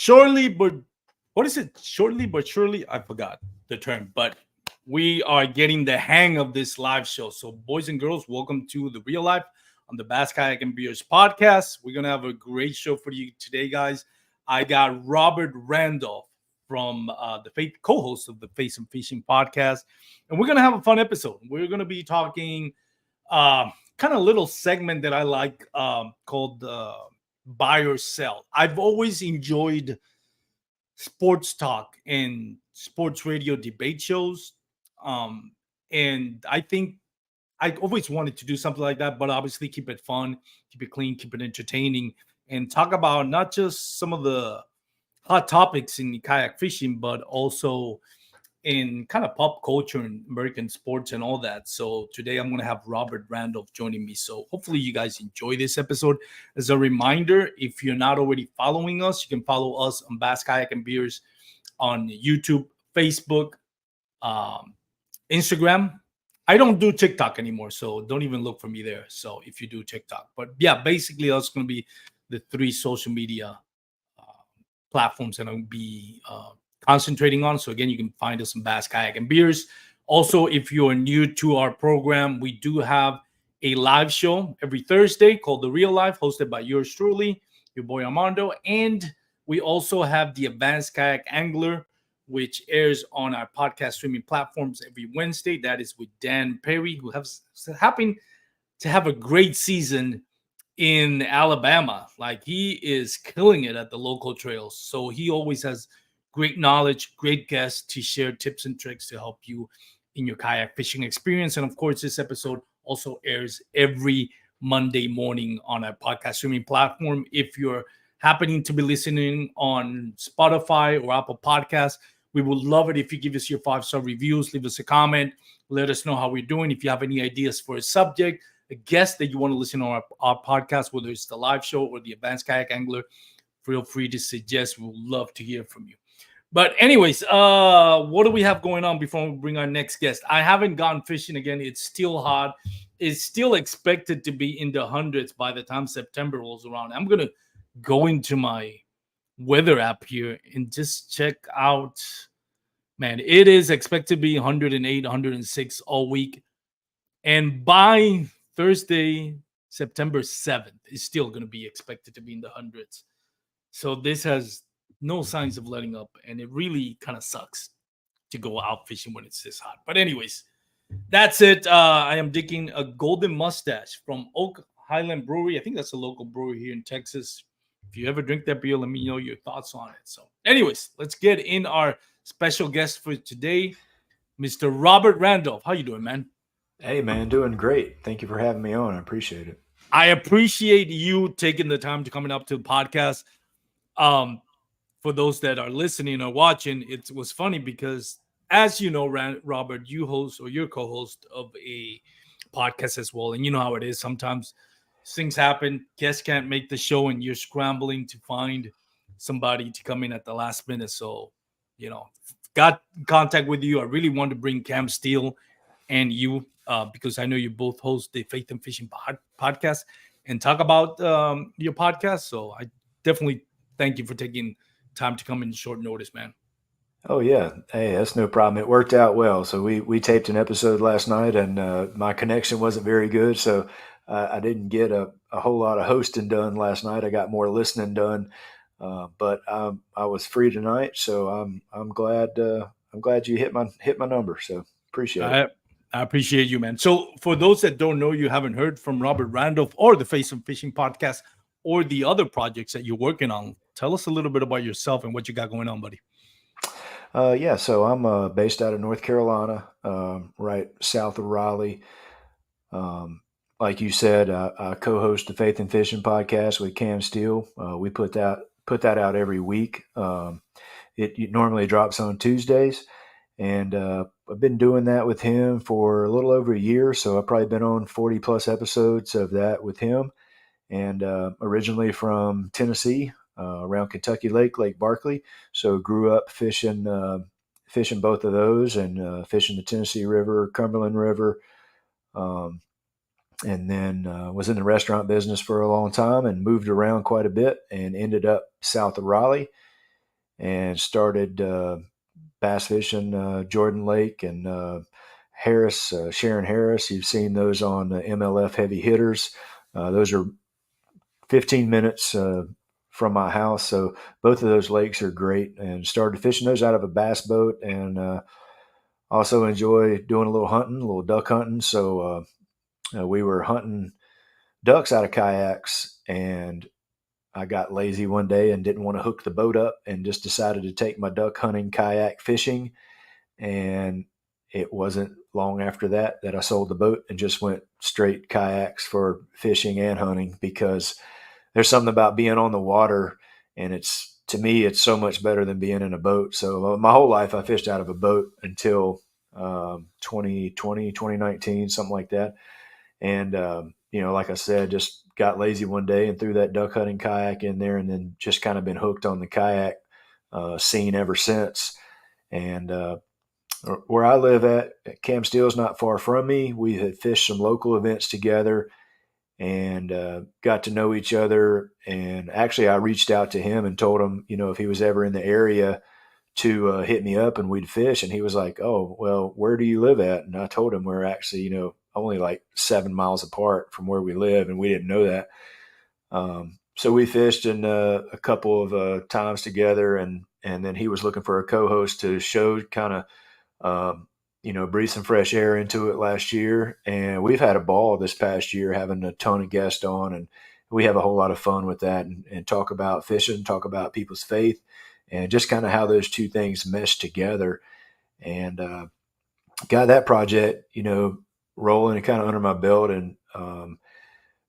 Shortly, but what is it? Shortly but surely, I forgot the term, but we are getting the hang of this live show. So, boys and girls, welcome to the real life on the Bass Kayak and Beers podcast. We're gonna have a great show for you today, guys. I got Robert Randolph from the Faith co-host of the Face and Fishing podcast, and we're gonna have a fun episode. We're gonna be talking kind of little segment that I like called buy or sell. I've always enjoyed sports talk and sports radio debate shows. Um, and I think I always wanted to do something like that, but obviously keep it fun, keep it clean, keep it entertaining, and talk about not just some of the hot topics in kayak fishing, but also in kind of pop culture and American sports and all that. So today I'm going to have Robert Randolph joining me. So hopefully you guys enjoy this episode. As a reminder, if you're not already following us, you can follow us on Bass Kayak and Beers on YouTube, Facebook, um, Instagram. I don't do TikTok anymore, so don't even look for me there. So if you do TikTok, but yeah, basically that's going to be the three social media uh, platforms that I'll be concentrating on. So again, you can find us in Bass Kayak and Beers. Also, if you are new to our program, we do have a live show every Thursday called The Real Life, hosted by yours truly, your boy Armando. And we also have the Advanced Kayak Angler, which airs on our podcast streaming platforms every Wednesday. That is with Dan Perry, who has happened to have a great season in Alabama. Like he is killing it at the local trails. So he always has great knowledge, great guests to share tips and tricks to help you in your kayak fishing experience. And of course, this episode also airs every Monday morning on our podcast streaming platform. If you're happening to be listening on Spotify or Apple Podcasts, we would love it if you give us your 5-star reviews, leave us a comment, let us know how we're doing. If you have any ideas for a subject, a guest that you want to listen on our podcast, whether it's the live show or the Advanced Kayak Angler, feel free to suggest. We'd love to hear from you. But anyways, what do we have going on before we bring our next guest? I haven't gone fishing again. It's still hot. It's still expected to be in the hundreds by the time September rolls around. I'm going to go into my weather app here and just check out. Man, it is expected to be 108, 106 all week. And by Thursday, September 7th, it's still going to be expected to be in the hundreds. So this has no signs of letting up, and it really kind of sucks to go out fishing when it's this hot. But anyways, that's it. I am digging a golden mustache from Oak Highland Brewery. I think that's a local brewery here in Texas. If you ever drink that beer, let me know your thoughts on it. So anyways, let's get in our special guest for today, Mr. Robert Randolph. How you doing, man? Hey, man, doing great. Thank you for having me on. I appreciate it. I appreciate you taking the time to coming up to the podcast. For those that are listening or watching, it was funny because, as you know, Robert, you host or you're co-host of a podcast as well, and you know how it is. Sometimes things happen, guests can't make the show, and you're scrambling to find somebody to come in at the last minute. So, got in contact with you. I really wanted to bring Cam Steele and you because I know you both host the Faith and Fishing podcast and talk about your podcast. So I definitely thank you for taking time to come in short notice, man. Oh, yeah. Hey, that's no problem. It worked out well. So we taped an episode last night, and my connection wasn't very good. So I didn't get a whole lot of hosting done last night. I got more listening done. But I was free tonight, so I'm glad you hit my number. So appreciate it. I appreciate you, man. So for those that don't know, you haven't heard from Robert Randolph or the Face and Fishing podcast or the other projects that you're working on. Tell us a little bit about yourself and what you got going on, buddy. Yeah, so I'm based out of North Carolina, right south of Raleigh. Like you said, I co-host the Faith and Fishing podcast with Cam Steele. We put that out every week. It normally drops on Tuesdays, and I've been doing that with him for a little over a year. So I've probably been on 40 plus episodes of that with him. And originally from Tennessee, around Kentucky Lake Barkley. So grew up fishing fishing both of those and fishing the Tennessee River, Cumberland River. And then was in the restaurant business for a long time and moved around quite a bit and ended up south of Raleigh and started bass fishing Jordan Lake and Harris, Sharon Harris. You've seen those on MLF Heavy Hitters. Those are 15 minutes from my house. So both of those lakes are great, and started fishing those out of a bass boat, and also enjoy doing a little hunting, a little duck hunting. So we were hunting ducks out of kayaks, and I got lazy one day and didn't want to hook the boat up and just decided to take my duck hunting kayak fishing. And it wasn't long after that I sold the boat and just went straight kayaks for fishing and hunting, because there's something about being on the water, and it's, to me, it's so much better than being in a boat. So my whole life I fished out of a boat until 2020, 2019, something like that. And, like I said, just got lazy one day and threw that duck hunting kayak in there, and then just kind of been hooked on the kayak scene ever since. And where I live at Cam Steele's not far from me. We had fished some local events together and got to know each other. And actually, I reached out to him and told him, if he was ever in the area, to hit me up and we'd fish. And he was like, "Oh, well, where do you live at?" And I told him we're actually, only like 7 miles apart from where we live, and we didn't know that. So we fished in a couple of times together, and then he was looking for a co-host to show, kind of, breathe some fresh air into it last year. And we've had a ball this past year, having a ton of guests on, and we have a whole lot of fun with that, and talk about fishing, talk about people's faith, and just kind of how those two things mesh together. And got that project, rolling and kind of under my belt, and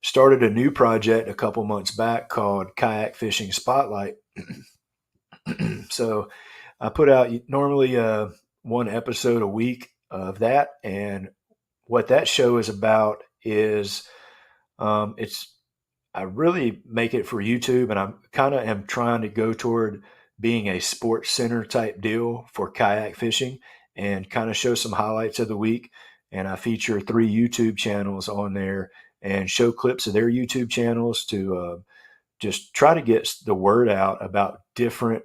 started a new project a couple months back called Kayak Fishing Spotlight. So I put out normally one episode a week of that, and what that show is about is it's I really make it for YouTube, and I'm kind of am trying to go toward being a sports center type deal for kayak fishing, and kind of show some highlights of the week. And I feature 3 YouTube channels on there and show clips of their YouTube channels to just try to get the word out about different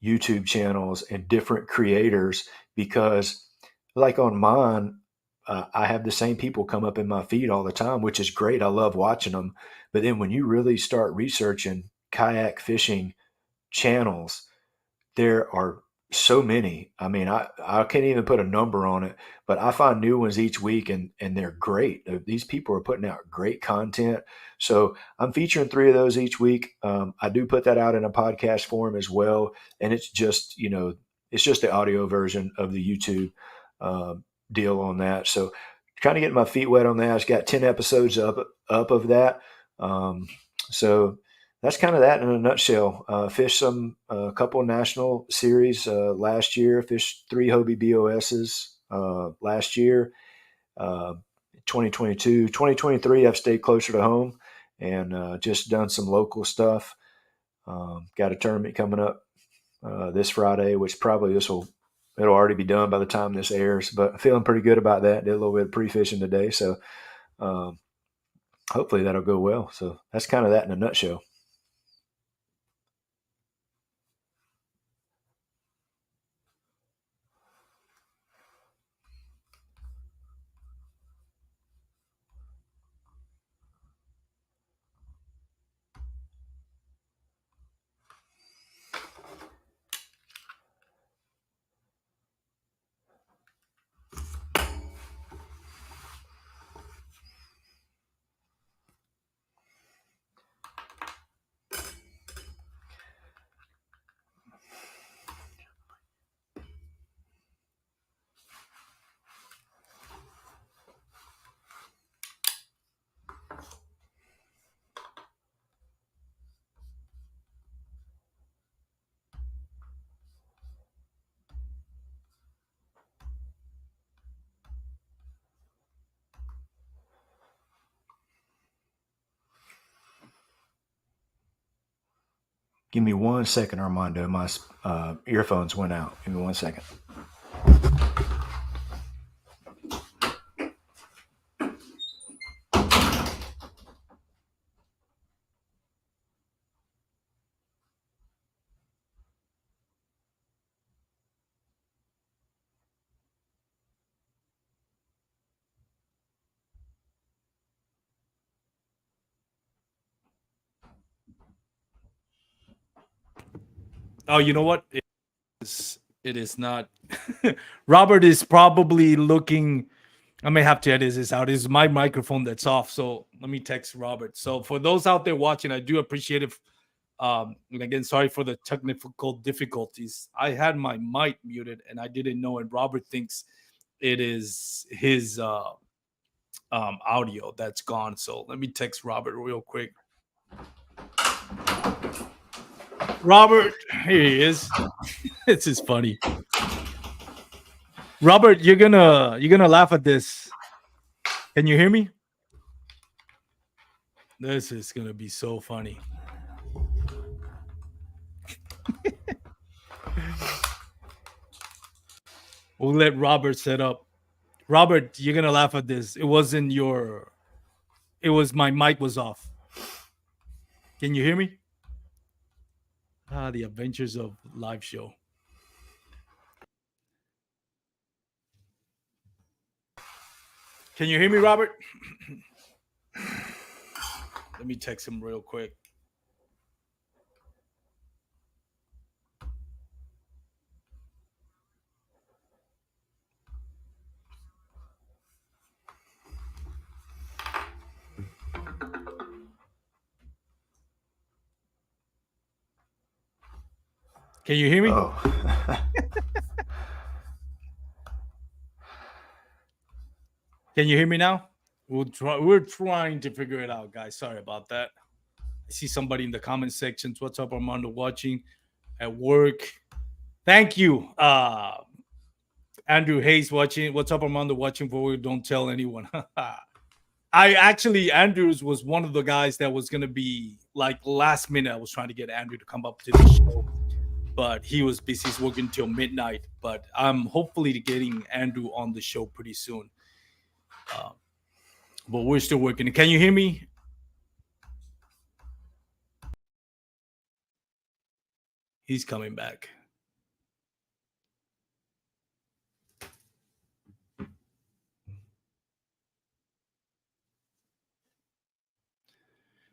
YouTube channels and different creators. Because, like on mine, I have the same people come up in my feed all the time, which is great. I love watching them. But then when you really start researching kayak fishing channels, there are so many. I mean, I can't even put a number on it, but I find new ones each week, and they're great. These people are putting out great content. So I'm featuring 3 of those each week. I do put that out in a podcast form as well. And it's just, it's just the audio version of the YouTube deal on that. So kind of getting my feet wet on that. I've got 10 episodes up of that. So that's kind of that in a nutshell. Fished a couple of national series last year. Fished 3 Hobie BOSs last year. 2022, 2023, I've stayed closer to home and just done some local stuff. Got a tournament coming up this Friday, which probably it'll already be done by the time this airs. But I'm feeling pretty good about that. Did a little bit of pre-fishing today, so hopefully that'll go well. So that's kind of that in a nutshell. Give me 1 second, Armando. My earphones went out. Give me 1 second. Oh, you know what? It is not. Robert is probably looking. I may have to edit this out. It's my microphone that's off. So let me text Robert. So for those out there watching, I do appreciate it. And again, sorry for the technical difficulties. I had my mic muted and I didn't know, and Robert thinks it is his audio that's gone. So let me text Robert real quick. Robert, here he is. This is funny. Robert, you're gonna laugh at this. Can you hear me? This is gonna be so funny. We'll let Robert set up. Robert, you're gonna laugh at this. It wasn't your. It was my mic was off. Can you hear me? Ah, the adventures of live show. Can you hear me, Robert? Let me text him real quick. Can you hear me? Oh. Can you hear me now? We're trying to figure it out, guys. Sorry about that. I see somebody in the comment sections. What's up, Armando? Watching at work. Thank you. Andrew Hayes watching. What's up, Armando? Watching forward. Don't tell anyone. I actually, Andrews was one of the guys that was going to be like last minute. I was trying to get Andrew to come up to the show, but he was busy. He's working till midnight. But I'm hopefully getting Andrew on the show pretty soon. But we're still working. Can you hear me? He's coming back.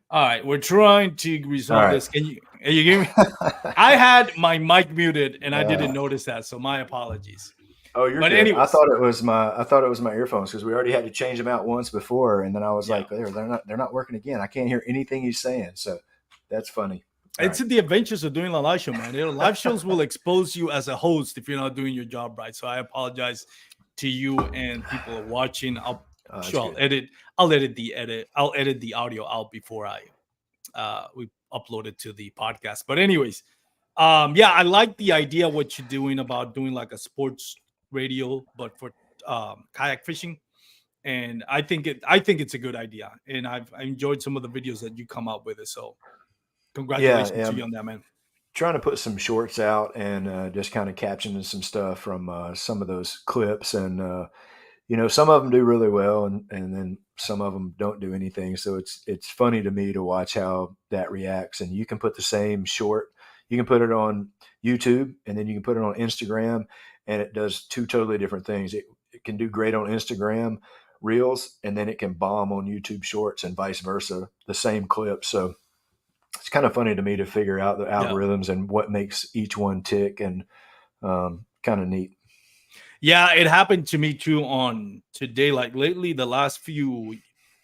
All right, we're trying to resolve this. Can you hear me? I had my mic muted and I didn't notice that, so my apologies. Oh, you're good. Anyways. I thought it was my earphones because we already had to change them out once before, and then I was like, they're not working again. I can't hear anything he's saying. So that's funny. It's the adventures of doing a live show, man. Live shows will expose you as a host if you're not doing your job right. So I apologize to you and people watching. I'll edit the audio out before we upload it to the podcast. But anyways, I like the idea of what you're doing about doing like a sports radio, but for kayak fishing. And I think it's a good idea. And I enjoyed some of the videos that you come out with it. So congratulations to you on that, man. Trying to put some shorts out and just kind of captioning some stuff from some of those clips. And, some of them do really well and then some of them don't do anything. So it's funny to me to watch how that reacts. And you can put the same short, you can put it on YouTube and then you can put it on Instagram, and it does two totally different things. It can do great on Instagram Reels, and then it can bomb on YouTube Shorts and vice versa, the same clip. So it's kind of funny to me to figure out the algorithms and what makes each one tick, and kind of neat. Yeah, it happened to me too on today. Like lately, the last few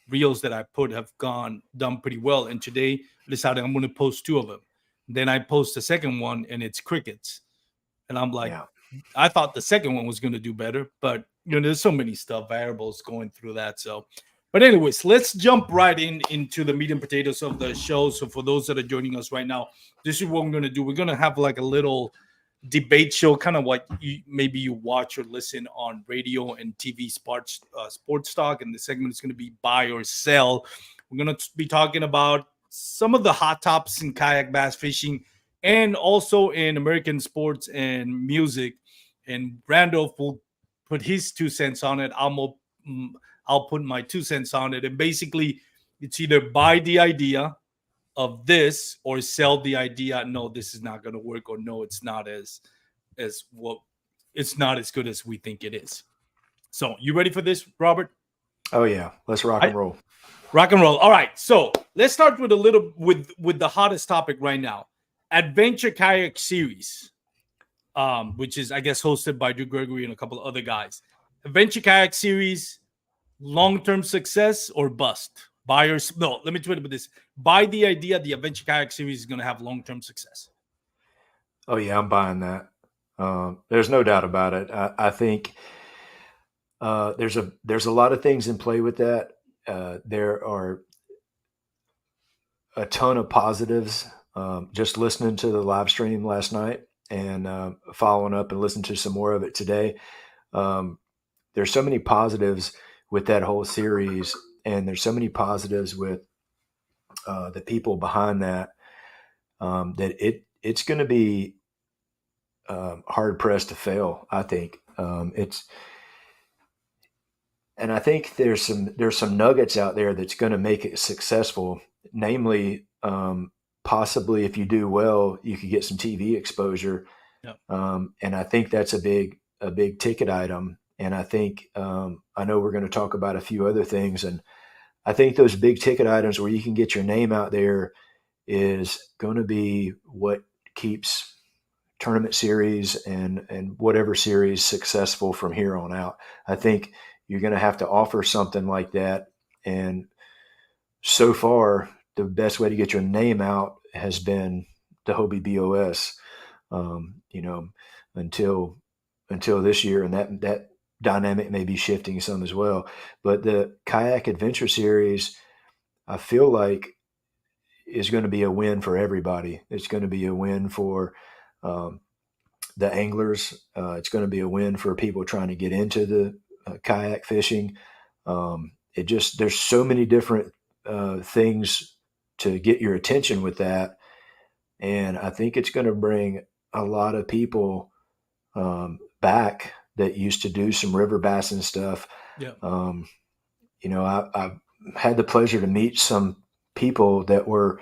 reels that I put have done pretty well. And today I decided I'm going to post two of them. Then I post the second one and it's crickets. And I'm like, I thought the second one was going to do better, but there's so many variables going through that. So, but anyways, let's jump right into the meat and potatoes of the show. So for those that are joining us right now, this is what we're going to do. We're going to have like a little debate show, kind of what maybe you watch or listen on radio and TV sports talk. And the segment is going to be buy or sell. We're going to be talking about some of the hot tops in kayak bass fishing and also in American sports and music. And Randolph will put his 2 cents on it. I'll put my 2 cents on it. And basically, it's either buy the idea of this or sell the idea. No, this is not going to work, or no, it's not it's not as good as we think it is. So, you ready for this, Robert? Oh yeah, let's rock and roll. Rock and roll. All right. So let's start with with the hottest topic right now. Adventure Kayak Series, which is, I guess, hosted by Drew Gregory and a couple of other guys. Adventure Kayak Series, long term success or bust? Buyers, no, let me put it with this. Buy the idea the Adventure Kayak Series is going to have long term success. Oh yeah, I'm buying that. There's no doubt about it. I think there's a lot of things in play with that. There are a ton of positives. Just listening to the live stream last night and following up and listening to some more of it today. Um, there's so many positives with that whole series, and there's so many positives with the people behind that, that it's going to be hard pressed to fail. I think it's, and I think there's some nuggets out there that's going to make it successful. Namely, possibly if you do well, you could get some TV exposure, Yeah. and I think that's a big ticket item. And I think I know we're going to talk about a few other things, and I think those big ticket items where you can get your name out there is going to be what keeps tournament series and whatever series successful from here on out. I think you're going to have to offer something like that. And so far, the best way to get your name out has been the Hobie BOS. You know, until this year, and that dynamic may be shifting some as well. But the Kayak Adventure Series, I feel like, is going to be a win for everybody. It's going to be a win for um, the anglers. It's going to be a win for people trying to get into the kayak fishing. It just there's so many different things to get your attention with that, and I think it's going to bring a lot of people back that used to do some river bass and stuff. Yeah. Um, I had the pleasure to meet some people that were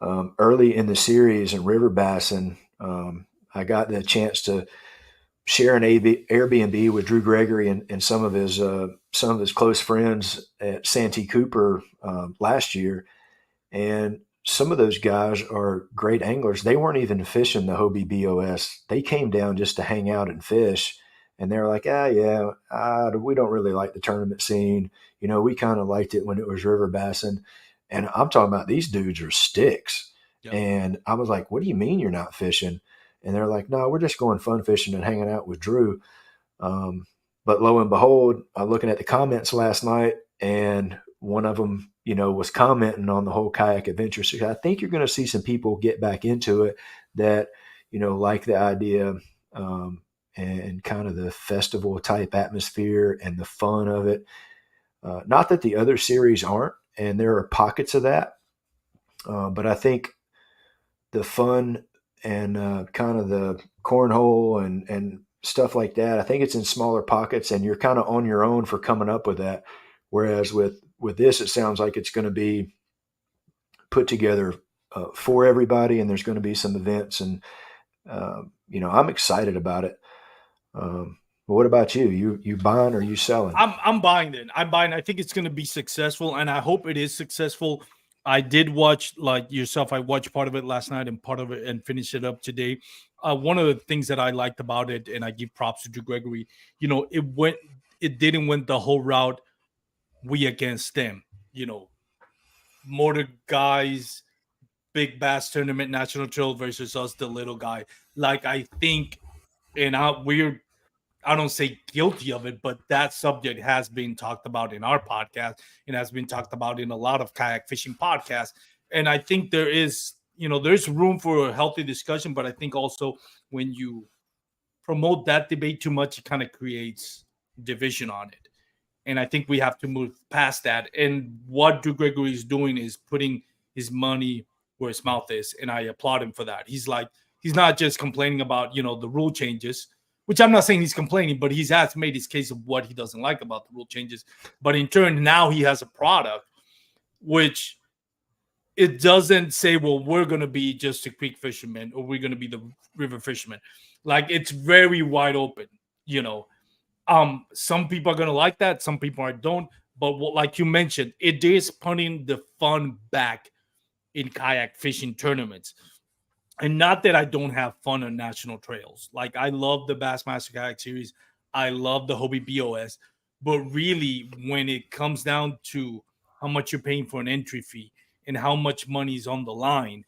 early in the series in river bassing. I got the chance to share an Airbnb with Drew Gregory and some of his close friends at Santee Cooper last year, and some of those guys are great anglers. They weren't even fishing the Hobie BOS. They came down just to hang out and fish. And they're like, yeah, we don't really like the tournament scene. We kind of liked it when it was river bassing. And I'm talking about these dudes are sticks. Yep. And I was like, what do you mean you're not fishing? And they're like, no, we're just going fun fishing and hanging out with Drew. Um, but lo and behold, I'm looking at the comments last night, and one of them, was commenting on the whole kayak adventure. So I think you're going to see some people get back into it that, like the idea, and kind of the festival type atmosphere and the fun of it. Not that the other series aren't, and there are pockets of that, but I think the fun and kind of the cornhole and stuff like that, I think it's in smaller pockets, and you're kind of on your own for coming up with that. Whereas with this, it sounds like it's going to be put together for everybody, and there's going to be some events, and I'm excited about it. But what about you? You buying or you selling? I'm buying it. I'm buying. I think it's going to be successful, and I hope it is successful. I did watch, like yourself. I watched part of it last night and part of it and finished it up today. One of the things that I liked about it, and I give props to Drew Gregory, it didn't went the whole route. We against them, motor guys, big bass tournament, national trail versus us, the little guy. Like I think, and I don't say guilty of it, but that subject has been talked about in our podcast and has been talked about in a lot of kayak fishing podcasts. And I think there's room for a healthy discussion, but I think also when you promote that debate too much, it kind of creates division on it. And I think we have to move past that. And what Drew Gregory is doing is putting his money where his mouth is, and I applaud him for that. He's not just complaining about the rule changes, which I'm not saying he's complaining, but he's has made his case of what he doesn't like about the rule changes. But in turn, now he has a product which it doesn't say, well, we're going to be just a creek fisherman or we're going to be the river fisherman. Like it's very wide open, you know. Some people are going to like that, some people don't. But like you mentioned, it is putting the fun back in kayak fishing tournaments. And not that I don't have fun on national trails. Like I love the Bassmaster Kayak Series. I love the Hobie BOS. But really, when it comes down to how much you're paying for an entry fee and how much money is on the line,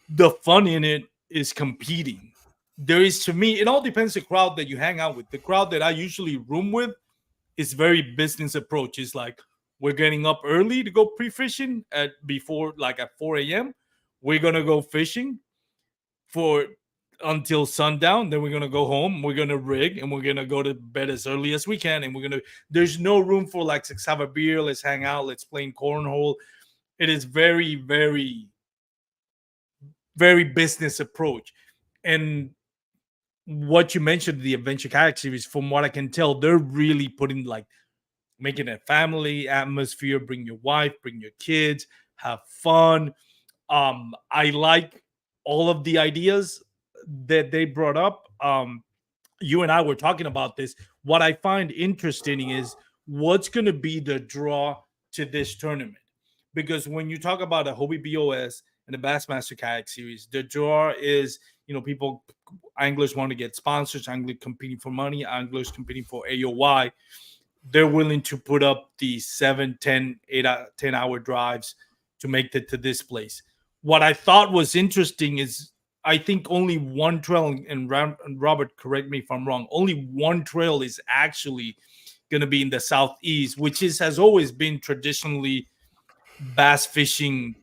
the fun in it is competing. There is, to me, it all depends the crowd that you hang out with. The crowd that I usually room with is very business approach. It's like we're getting up early to go pre-fishing at before like at 4 a.m. We're gonna go fishing for until sundown. Then we're gonna go home. We're gonna rig and we're gonna go to bed as early as we can. And we're gonna. There's no room for like let's have a beer, let's hang out, let's play cornhole. It is very, very, very business approach. And what you mentioned, the Adventure Kayak series, from what I can tell, they're really putting like making a family atmosphere. Bring your wife, bring your kids, have fun. I like all of the ideas that they brought up. You and I were talking about this. What I find interesting is what's going to be the draw to this tournament. Because when you talk about a Hobie BOS and the Bassmaster Kayak Series, the draw is, people, anglers want to get sponsors, anglers competing for money, anglers competing for AOY. They're willing to put up the 7, 10, 8, 10-hour drives to make it to this place. What I thought was interesting is I think only one trail, and Robert, correct me if I'm wrong, only one trail is actually going to be in the southeast, which has always been traditionally bass fishing,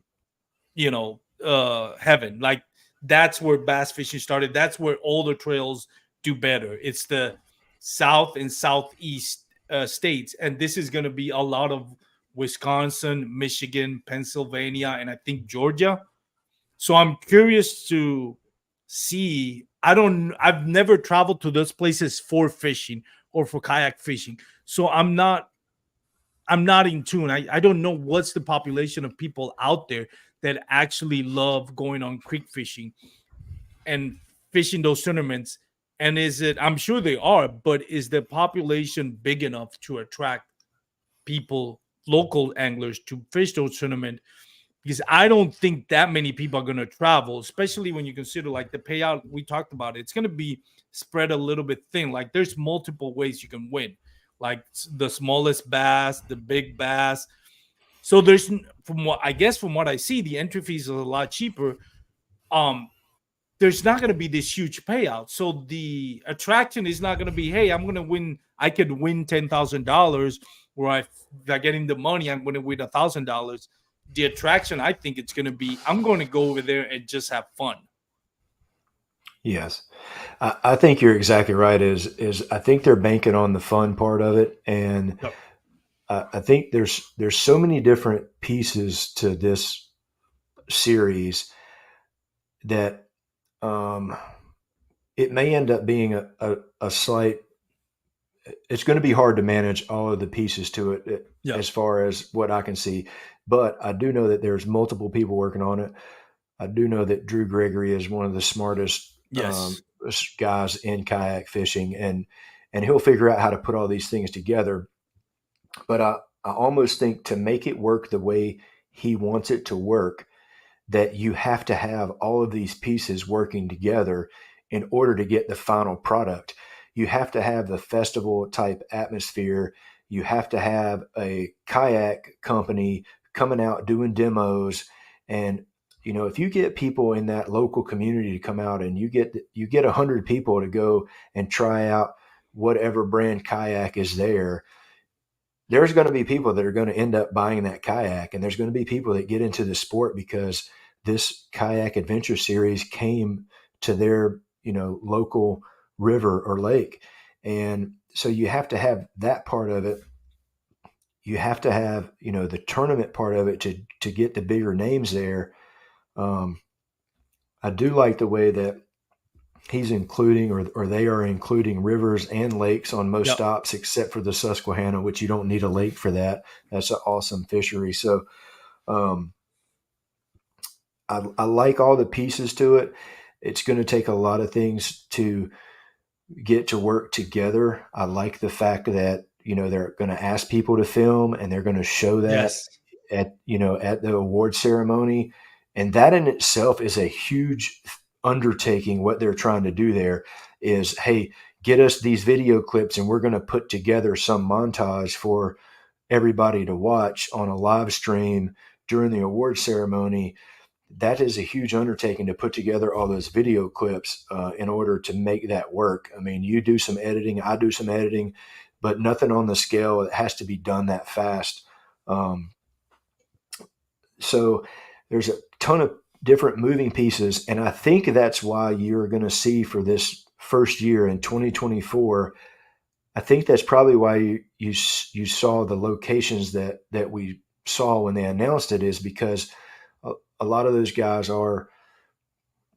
heaven. Like that's where bass fishing started. That's where all the trails do better. It's the south and southeast states, and this is going to be a lot of Wisconsin, Michigan, Pennsylvania, and I think Georgia. So I'm curious to see. I've never traveled to those places for fishing or for kayak fishing. So I'm not in tune. I don't know what's the population of people out there that actually love going on creek fishing and fishing those tournaments. And is it, I'm sure they are, but is the population big enough to attract people, local anglers, to fish those tournaments? Because I don't think that many people are going to travel, especially when you consider like the payout we talked about. It's going to be spread a little bit thin. Like there's multiple ways you can win, like the smallest bass, the big bass. So there's, from what I see, the entry fees are a lot cheaper. Um, there's not going to be this huge payout. So the attraction is not going to be, hey, I'm going to win. I could win $10,000, where if I get in the money, I'm going to win $1,000. The attraction, I think it's going to be, I'm going to go over there and just have fun. Yes, I think you're exactly right. Is I think they're banking on the fun part of it, and Yep. I think there's so many different pieces to this series that um, it may end up being a slight. It's going to be hard to manage all of the pieces to it Yeah. as far as what I can see, but I do know that there's multiple people working on it. I do know that Drew Gregory is one of the smartest Yes. guys in kayak fishing, and he'll figure out how to put all these things together. But I almost think to make it work the way he wants it to work, that you have to have all of these pieces working together in order to get the final product. You have to have the festival type atmosphere. You have to have a kayak company coming out doing demos. And if you get people in that local community to come out, and you get 100 people to go and try out whatever brand kayak is there's going to be people that are going to end up buying that kayak, and there's going to be people that get into the sport because this kayak adventure series came to their local river or lake. And so you have to have that part of it. You have to have the tournament part of it to get the bigger names there. um, I do like the way that he's including, or they are including, rivers and lakes on most Yep. stops except for the Susquehanna, which you don't need a lake for that. That's an awesome fishery. So um, I like all the pieces to it. It's going to take a lot of things to get to work together. I like the fact that they're going to ask people to film, and they're going to show that Yes. at the award ceremony. And that in itself is a huge undertaking. What they're trying to do there is, hey, get us these video clips and we're going to put together some montage for everybody to watch on a live stream during the award ceremony. That is a huge undertaking to put together all those video clips in order to make that work. I mean, you do some editing, I do some editing, but nothing on the scale. It has to be done that fast. Um, so there's a ton of different moving pieces, and I think that's why you're going to see for this first year in 2024. I think that's probably why you saw the locations that we saw when they announced it, is because a lot of those guys are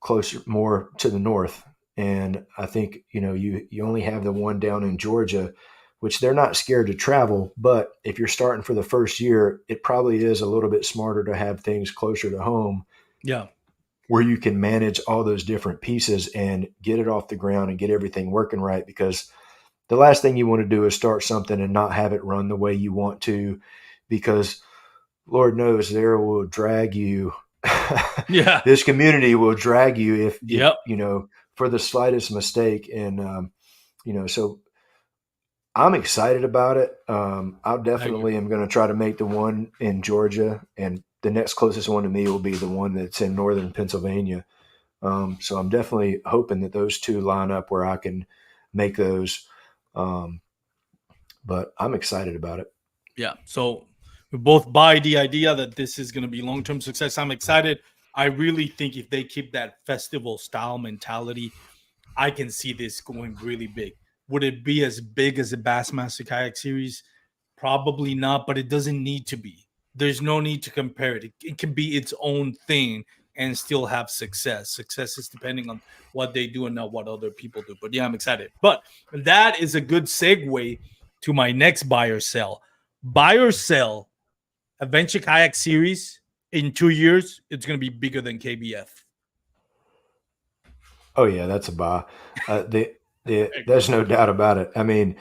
closer, more to the north. And I think, you only have the one down in Georgia, which they're not scared to travel. But if you're starting for the first year, it probably is a little bit smarter to have things closer to home Yeah. where you can manage all those different pieces and get it off the ground and get everything working right. Because the last thing you want to do is start something and not have it run the way you want to, because Lord knows there will drag you. Yeah. This community will drag you if Yep. for the slightest mistake. And so I'm excited about it. I I agree. definitely am going to try to make the one in Georgia, and the next closest one to me will be the one that's in northern Pennsylvania. So I'm definitely hoping that those two line up where I can make those. Um, but I'm excited about it. Yeah. So we both buy the idea that this is going to be long term success. I'm excited. I really think if they keep that festival style mentality, I can see this going really big. Would it be as big as the Bassmaster Kayak Series? Probably not, but it doesn't need to be. There's no need to compare it. It can be its own thing and still have success. Success is depending on what they do and not what other people do. But yeah, I'm excited. But that is a good segue to my next buy or sell. Buy or sell Adventure Kayak Series in 2 years, it's going to be bigger than KBF. Oh yeah, that's a buy. There's no doubt about it. I mean,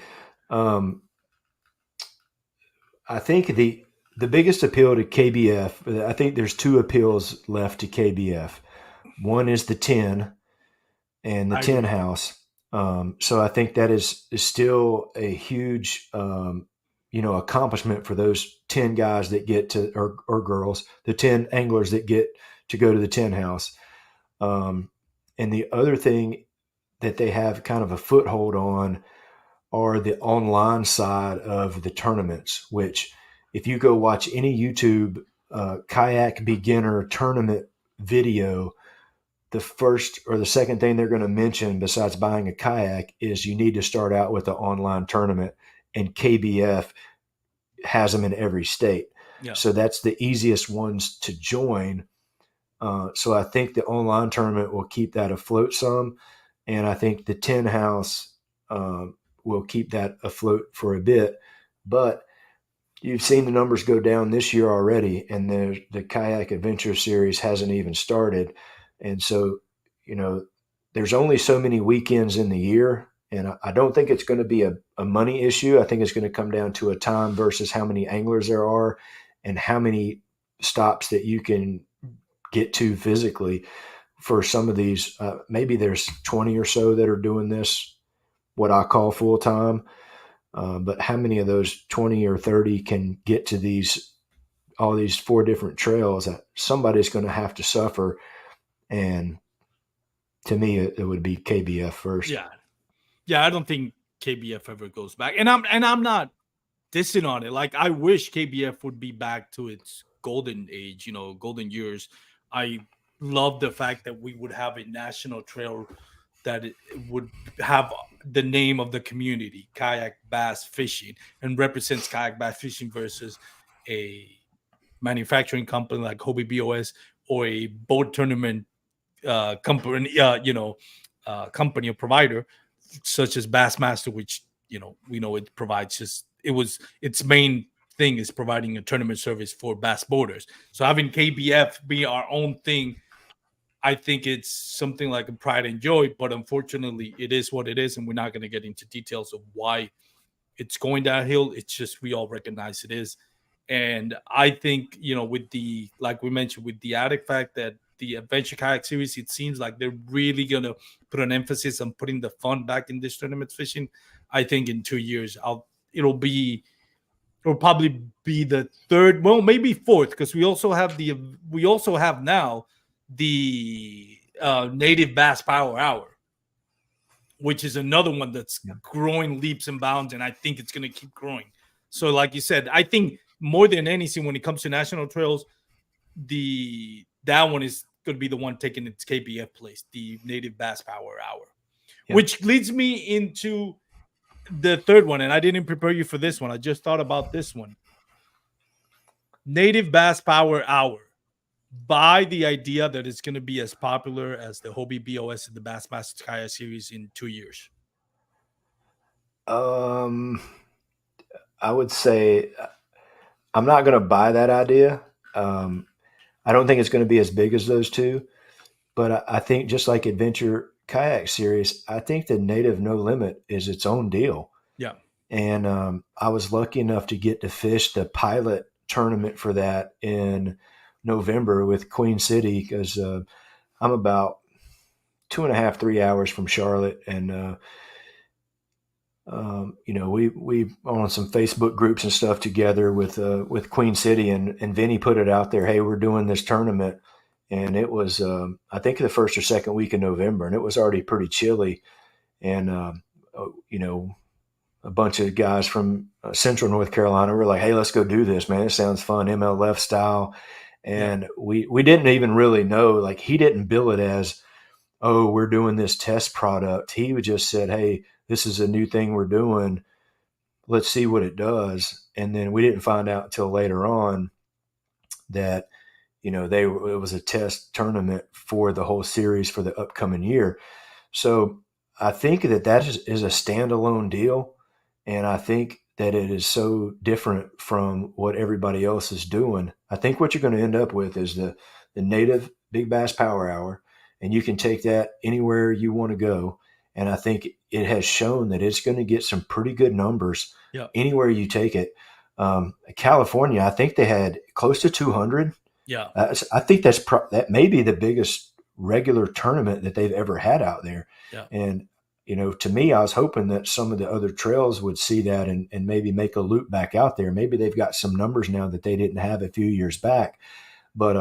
um, I think the biggest appeal to KBF. I think there's two appeals left to KBF. One is the 10 and the I 10 agree. house. So I think that is still a huge accomplishment for those 10 guys that get to, or girls, the 10 anglers that get to go to the 10 house. And the other thing that they have kind of a foothold on are the online side of the tournaments, which if you go watch any YouTube kayak beginner tournament video, the first or the second thing they're going to mention besides buying a kayak is you need to start out with the online tournament, and KBF has them in every state. Yeah. So that's the easiest ones to join. So I think the online tournament will keep that afloat some, and I think the 10 house will keep that afloat for a bit. But you've seen the numbers go down this year already, and the Kayak Adventure Series hasn't even started. And so, you know, there's only so many weekends in the year. And I don't think it's going to be a money issue. I think it's going to come down to a time versus how many anglers there are and how many stops that you can get to physically for some of these. Maybe there's 20 or so that are doing this, what I call full time. But how many of those 20 or 30 can get to all these four different trails? Somebody's going to have to suffer. And to me, it would be KBF first. Yeah. Yeah, I don't think KBF ever goes back. And I'm not dissing on it. Like I wish KBF would be back to its golden age, golden years. I love the fact that we would have a national trail that it would have the name of the community, kayak bass fishing, and represents kayak bass fishing versus a manufacturing company like Hobie BOS or a boat tournament company, company or provider such as Bassmaster, which we know it provides its main thing is providing a tournament service for bass boaters. So having KBF be our own thing, I think it's something like a pride and joy. But unfortunately, it is what it is, and we're not going to get into details of why it's going downhill. It's just we all recognize it is. And I think, with the, like we mentioned, with the added fact that the Adventure Kayak Series, it seems like they're really going to put an emphasis on putting the fun back in this tournament fishing. I think in 2 years, it'll be, it'll probably be the third, well, maybe fourth, because we also have now the Native Bass Power Hour, which is another one that's Yeah. growing leaps and bounds, and I think it's going to keep growing. So, like you said, I think more than anything, when it comes to national trails, that one is going to be the one taking its KBF place, the Native Bass Power Hour, Yeah. which leads me into the third one. And I didn't prepare you for this one. I just thought about this one. Native Bass Power Hour. Buy the idea that it's going to be as popular as the Hobie BOS and the Bassmaster Kayak series in 2 years. I would say I'm not going to buy that idea. I don't think it's going to be as big as those two, but I think just like Adventure Kayak Series, I think the Native No Limit is its own deal. Yeah. And I was lucky enough to get to fish the pilot tournament for that in November with Queen City because I'm about 2.5, 3 hours from Charlotte, and we on some Facebook groups and stuff together with Queen City, and Vinny put it out there. Hey, we're doing this tournament, and it was I think the first or second week in November, and it was already pretty chilly, and a bunch of guys from Central North Carolina were like, "Hey, let's go do this, man. It sounds fun, MLF style." And we didn't even really know. Like he didn't bill it as, "Oh, we're doing this test product." He would just said, "Hey, this is a new thing we're doing. Let's see what it does." And then we didn't find out until later on that it was a test tournament for the whole series for the upcoming year. So I think that is a standalone deal, and I think that it is so different from what everybody else is doing. I think what you're going to end up with is the Native Big Bass Power Hour, and you can take that anywhere you want to go. And I think it has shown that it's going to get some pretty good numbers anywhere you take it. California, I think they had close to 200. Yeah. I think that may be the biggest regular tournament that they've ever had out there. Yeah. And, to me, I was hoping that some of the other trails would see that and maybe make a loop back out there. Maybe they've got some numbers now that they didn't have a few years back. But,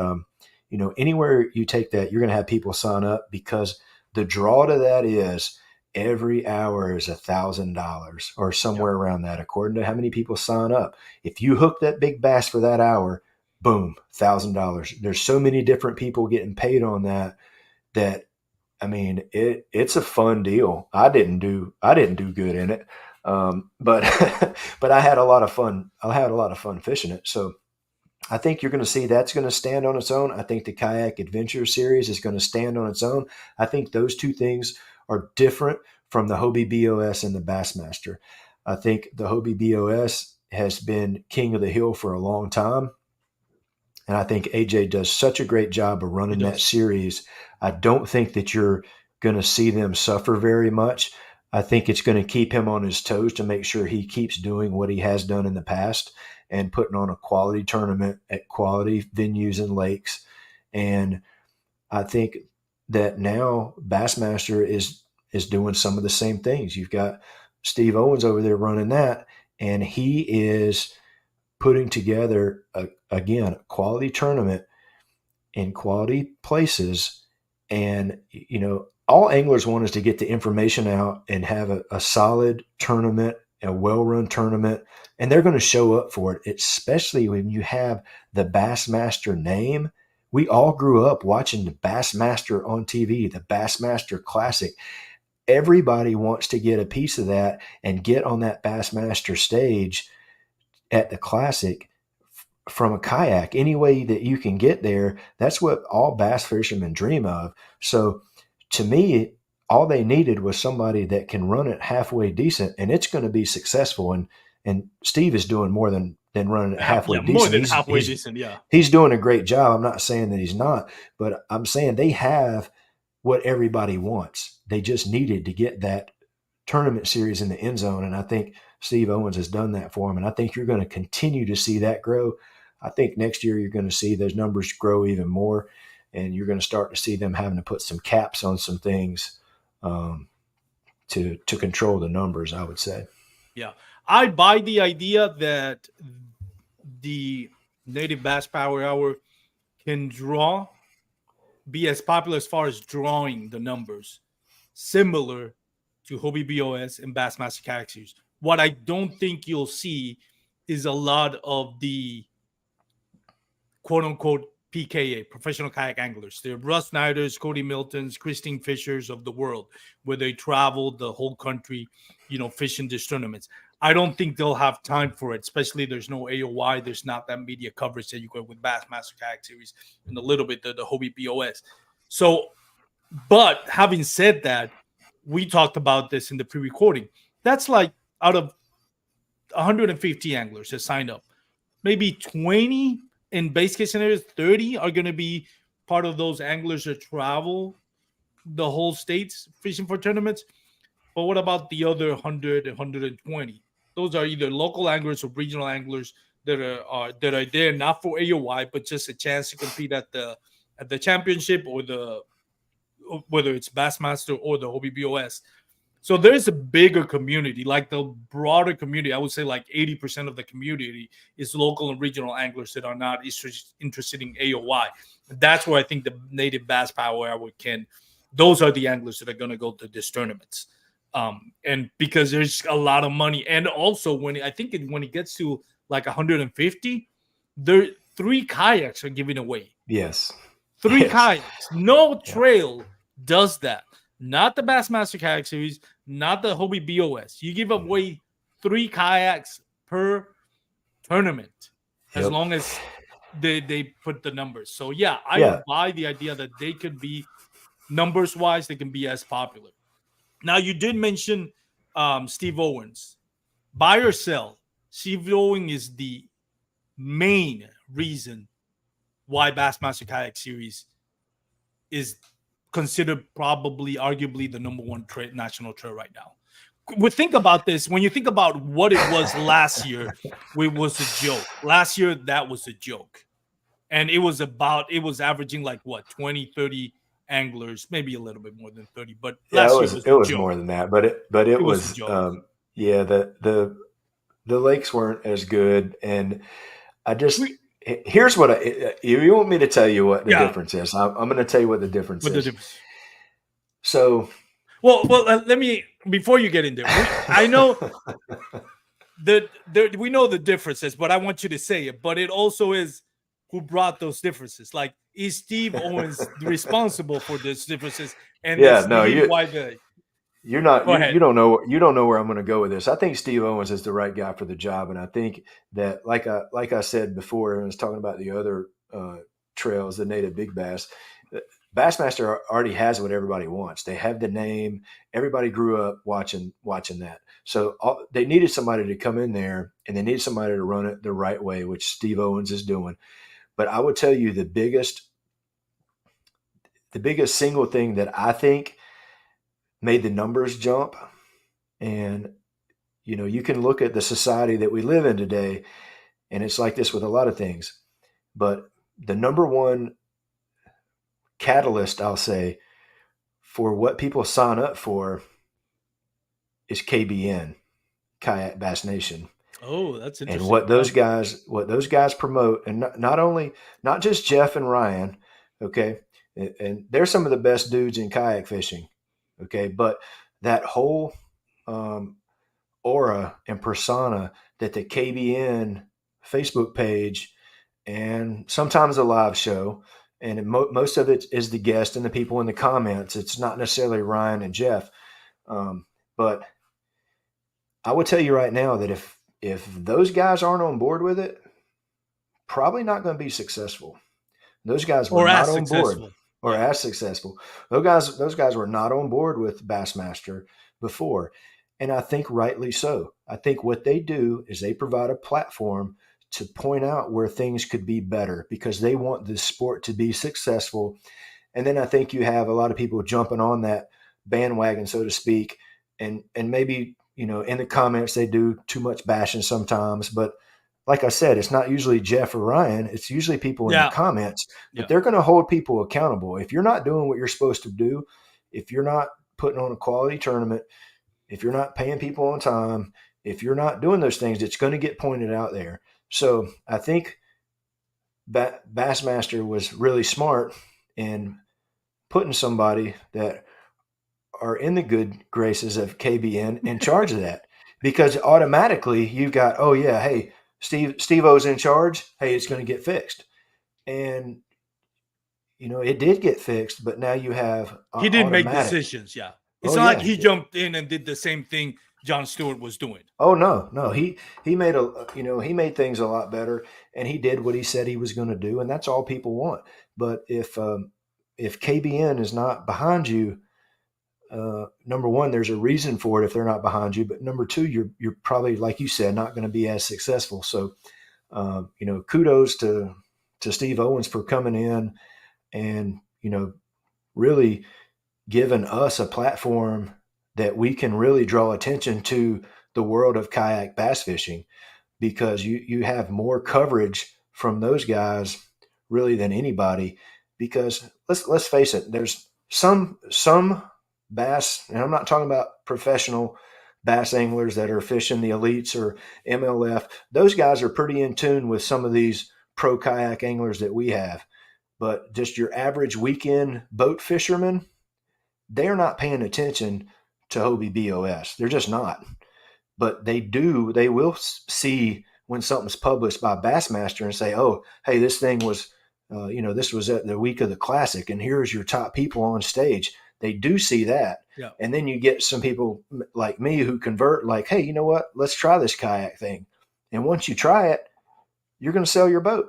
anywhere you take that, you're going to have people sign up because the draw to that is every hour is $1,000 or somewhere around that, according to how many people sign up. If you hook that big bass for that hour, boom, $1,000. There's so many different people getting paid on that. I mean, it's a fun deal. I didn't do good in it, but but I had a lot of fun. I had a lot of fun fishing it. So I think you're going to see that's going to stand on its own. I think the Kayak Adventure Series is going to stand on its own. I think those two things are different from the Hobie BOS and the Bassmaster. I think the Hobie BOS has been king of the hill for a long time. And I think AJ does such a great job of running that series. I don't think that you're going to see them suffer very much. I think it's going to keep him on his toes to make sure he keeps doing what he has done in the past and putting on a quality tournament at quality venues and lakes. And I think that now Bassmaster is doing some of the same things. You've got Steve Owens over there running that, and he is putting together a quality tournament in quality places. And all anglers want is to get the information out and have a solid tournament, a well-run tournament, and they're going to show up for it, especially when you have the Bassmaster name. We all grew up watching the Bassmaster on TV, the Bassmaster Classic. Everybody wants to get a piece of that and get on that Bassmaster stage at the Classic from a kayak. Any way that you can get there, that's what all bass fishermen dream of. So to me, all they needed was somebody that can run it halfway decent, and it's going to be successful. And Steve is doing more than running it halfway decent. More than halfway decent, yeah. He's doing a great job. I'm not saying that he's not, but I'm saying they have what everybody wants. They just needed to get that tournament series in the end zone, and I think Steve Owens has done that for him, and I think you're going to continue to see that grow. I think next year you're going to see those numbers grow even more, and you're going to start to see them having to put some caps on some things to control the numbers, I would say. Yeah. I buy the idea that the native bass power hour can be as popular as far as drawing the numbers, similar to Hobie BOS and Bassmaster Kayak Series. What I don't think you'll see is a lot of the quote unquote PKA, professional kayak anglers. They're Russ Snyders, Cody Miltons, Christine Fishers of the world, where they travel the whole country, fishing these tournaments. I don't think they'll have time for it, especially there's no AOY. There's not that media coverage that you get with Bassmaster Kayak Series and a little bit the Hobie BOS. So, but having said that, we talked about this in the pre-recording. That's like out of 150 anglers that signed up, maybe 20 in base case scenarios, 30 are going to be part of those anglers that travel the whole states fishing for tournaments. But what about the other 100 and 120? Those are either local anglers or regional anglers that are there not for AOY, but just a chance to compete at the championship or whether it's Bassmaster or the Hobie BOS. So there's a bigger community, like the broader community. I would say like 80% of the community is local and regional anglers that are not interested in AOY. That's where I think the native bass power hour those are the anglers that are going to go to these tournaments. And because there's a lot of money. And also when it gets to like 150, 3 kayaks are giving away. Yes. 3 kayaks. No trail does that. Not the Bassmaster Kayak Series, not the Hobie BOS. You give away 3 kayaks per tournament, as long as they put the numbers. So I buy the idea that they could be numbers wise, they can be as popular. Now you did mention Steve Owens. Buy or sell, Steve Owens is the main reason why Bassmaster Kayak Series is considered probably arguably the number 1 national trail right now. We think about this when you think about what it was last year. It was a joke. Last year that was a joke, and it was averaging like what 20-30 anglers, maybe a little bit more than 30, but last year it was more than that, but it was the lakes weren't as good, and I just here's what you want me to tell you what the difference is. I'm going to tell you what the difference is. So, well, let me, before you get in there, I know that we know the differences, but I want you to say it. But it also is who brought those differences. Like, is Steve Owens responsible for those differences? And you're not. You don't know. You don't know where I'm going to go with this. I think Steve Owens is the right guy for the job, and I think that, like I said before, and I was talking about the other trails, the native big bass. Bassmaster already has what everybody wants. They have the name. Everybody grew up watching that. So they needed somebody to come in there, and they needed somebody to run it the right way, which Steve Owens is doing. But I would tell you the biggest single thing that I think made the numbers jump. And, you can look at the society that we live in today, and it's like this with a lot of things. But the number one catalyst, I'll say, for what people sign up for is KBN, Kayak Bass Nation. Oh, that's interesting. And what those guys promote, and not just Jeff and Ryan, okay, and they're some of the best dudes in kayak fishing. Okay, but that whole aura and persona that the KBN Facebook page and sometimes a live show, and most of it is the guest and the people in the comments. It's not necessarily Ryan and Jeff. But I would tell you right now that if those guys aren't on board with it, probably not going to be successful. Those guys were not on board. Or as successful. Those guys were not on board with Bassmaster before. And I think rightly so. I think what they do is they provide a platform to point out where things could be better because they want the sport to be successful. And then I think you have a lot of people jumping on that bandwagon, so to speak, and maybe, in the comments they do too much bashing sometimes, but like I said, it's not usually Jeff or Ryan. It's usually people in the Yeah, comments, but yeah. they're going to hold people accountable. If you're not doing what you're supposed to do, if you're not putting on a quality tournament, if you're not paying people on time, if you're not doing those things, it's going to get pointed out there. So I think Bassmaster was really smart in putting somebody that are in the good graces of KBN in charge of that, because automatically you've got, oh yeah, hey, Steve O's in charge. Hey, it's going to get fixed, and it did get fixed, but now you have He didn't make automatic. decisions. Yeah, it's Oh not like yeah. he jumped in and did the same thing John Stewart was doing. Oh no. He made he made things a lot better, and he did what he said he was going to do, and that's all people want. But if KBN is not behind you, number one, there's a reason for it if they're not behind you. But number two, you're probably, like you said, not going to be as successful. So, kudos to Steve Owens for coming in and really giving us a platform that we can really draw attention to the world of kayak bass fishing, because you have more coverage from those guys really than anybody. Because let's face it, there's some bass, and I'm not talking about professional bass anglers that are fishing the elites or MLF. Those guys are pretty in tune with some of these pro kayak anglers that we have. But just your average weekend boat fisherman, they're not paying attention to Hobie BOS. They're just not. But they will see when something's published by Bassmaster and say, oh, hey, this thing was, this was at the week of the Classic, and here's your top people on stage. They do see that. Yeah. And then you get some people like me who convert, like, hey, you know what? Let's try this kayak thing. And once you try it, you're going to sell your boat.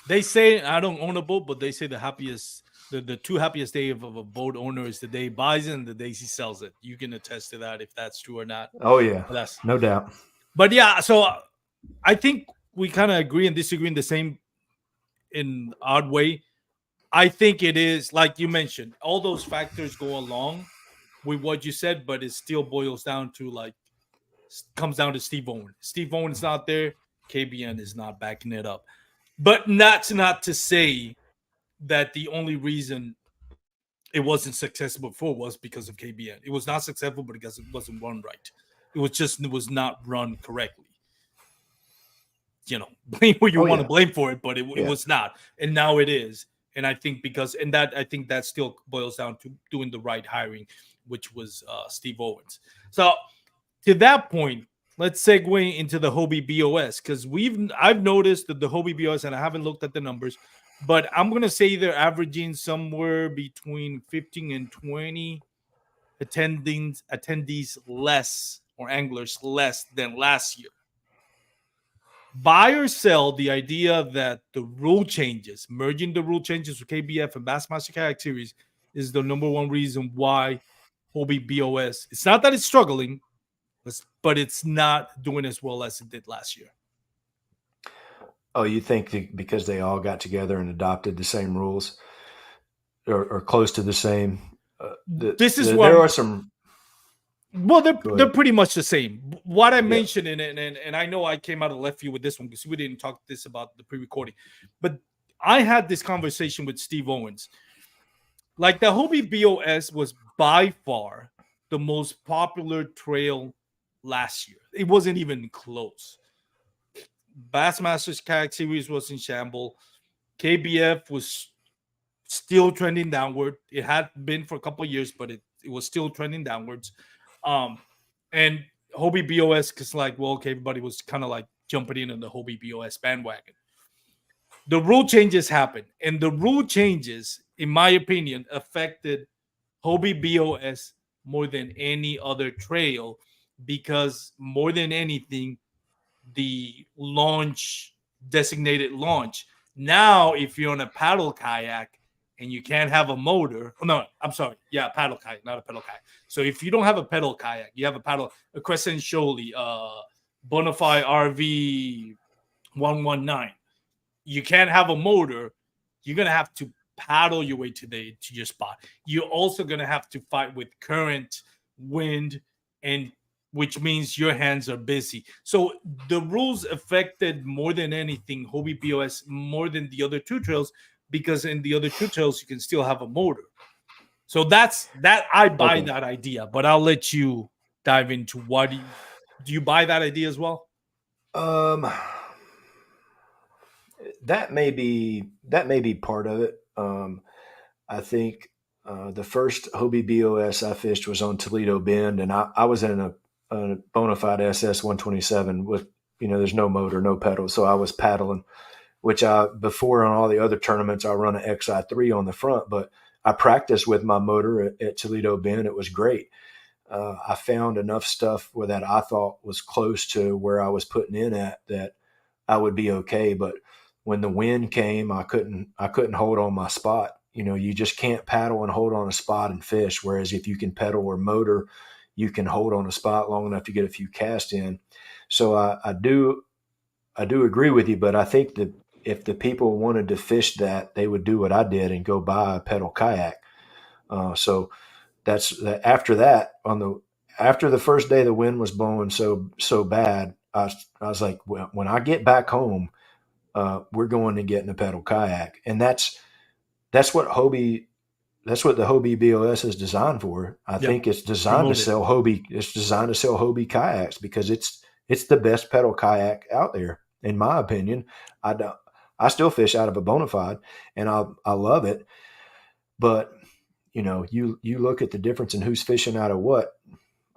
They say, I don't own a boat, but they say the two happiest day of a boat owner is the day he buys it and the day he sells it. You can attest to that if that's true or not. Oh yeah, That's no doubt. But yeah, so I think we kind of agree and disagree in the same in odd way. I think it is like you mentioned, all those factors go along with what you said, but it still boils down to comes down to Steve Owen. Steve Owen's not there. KBN is not backing it up. But that's not to say that the only reason it wasn't successful before was because of KBN. It was not successful, but because it wasn't run right. It was not run correctly. Blame what you want to blame for it, but it was not, and now it is. And I think that still boils down to doing the right hiring, which was Steve Owens. So to that point, let's segue into the Hobie BOS, because I've noticed that the Hobie BOS, and I haven't looked at the numbers, but I'm gonna say they're averaging somewhere between 15 and 20 attendees less, or anglers less than last year. Buy or sell the idea that the rule changes, merging the rule changes with KBF and Bassmaster Kayak Series, is the number one reason why Hobie BOS. It's not that it's struggling, but it's not doing as well as it did last year. Oh, you think because they all got together and adopted the same rules, or close to the same? There are some. Well, they're pretty much the same. What I mentioned in it, and I know I came out of left field with this one because we didn't talk this about the pre-recording, but I had this conversation with Steve Owens. Like, the Hobie BOS was by far the most popular trail last year. It wasn't even close. Bassmasters Kayak Series was in shambles. KBF was still trending downward. It had been for a couple of years, but it was still trending downwards. And Hobie BOS, because okay, everybody was kind of like jumping in on the Hobie BOS bandwagon. The rule changes happened, and the rule changes, in my opinion, affected Hobie BOS more than any other trail, because more than anything, the designated launch. Now, if you're on a paddle kayak and you can't have a motor, no, I'm sorry, paddle kayak, not a pedal kayak. So if you don't have a pedal kayak, you have a Crescent Shoaly, Bonafide RV 119. You can't have a motor. You're gonna have to paddle your way to your spot. You're also gonna have to fight with current, wind, and which means your hands are busy. So the rules affected more than anything Hobie BOS more than the other two trails, because in the other two trails you can still have a motor. So that's that. I buy Okay. that idea, but I'll let you dive into what do you buy that idea as well? Um, that may be part of it. I think the first Hobie BOS I fished was on Toledo Bend, and I was in a bona fide SS 127 with, there's no motor, no pedal, so I was paddling. Which I before on all the other tournaments I run an XI3 on the front, but I practiced with my motor at Toledo Bend. It was great. I found enough stuff where that I thought was close to where I was putting in at that I would be okay. But when the wind came, I couldn't hold on my spot. You just can't paddle and hold on a spot and fish. Whereas if you can pedal or motor, you can hold on a spot long enough to get a few casts in. So I do agree with you, but I think that if the people wanted to fish that, they would do what I did and go buy a pedal kayak. So after that after the first day the wind was blowing so bad, I was like, well, when I get back home, we're going to get in a pedal kayak, and that's what Hobie that's what the Hobie BOS is designed for. I Yep. think it's designed to Promote it. sell Hobie. It's designed to sell Hobie kayaks because it's the best pedal kayak out there, in my opinion. I don't. I still fish out of a bona fide, and I love it. But you look at the difference in who's fishing out of what.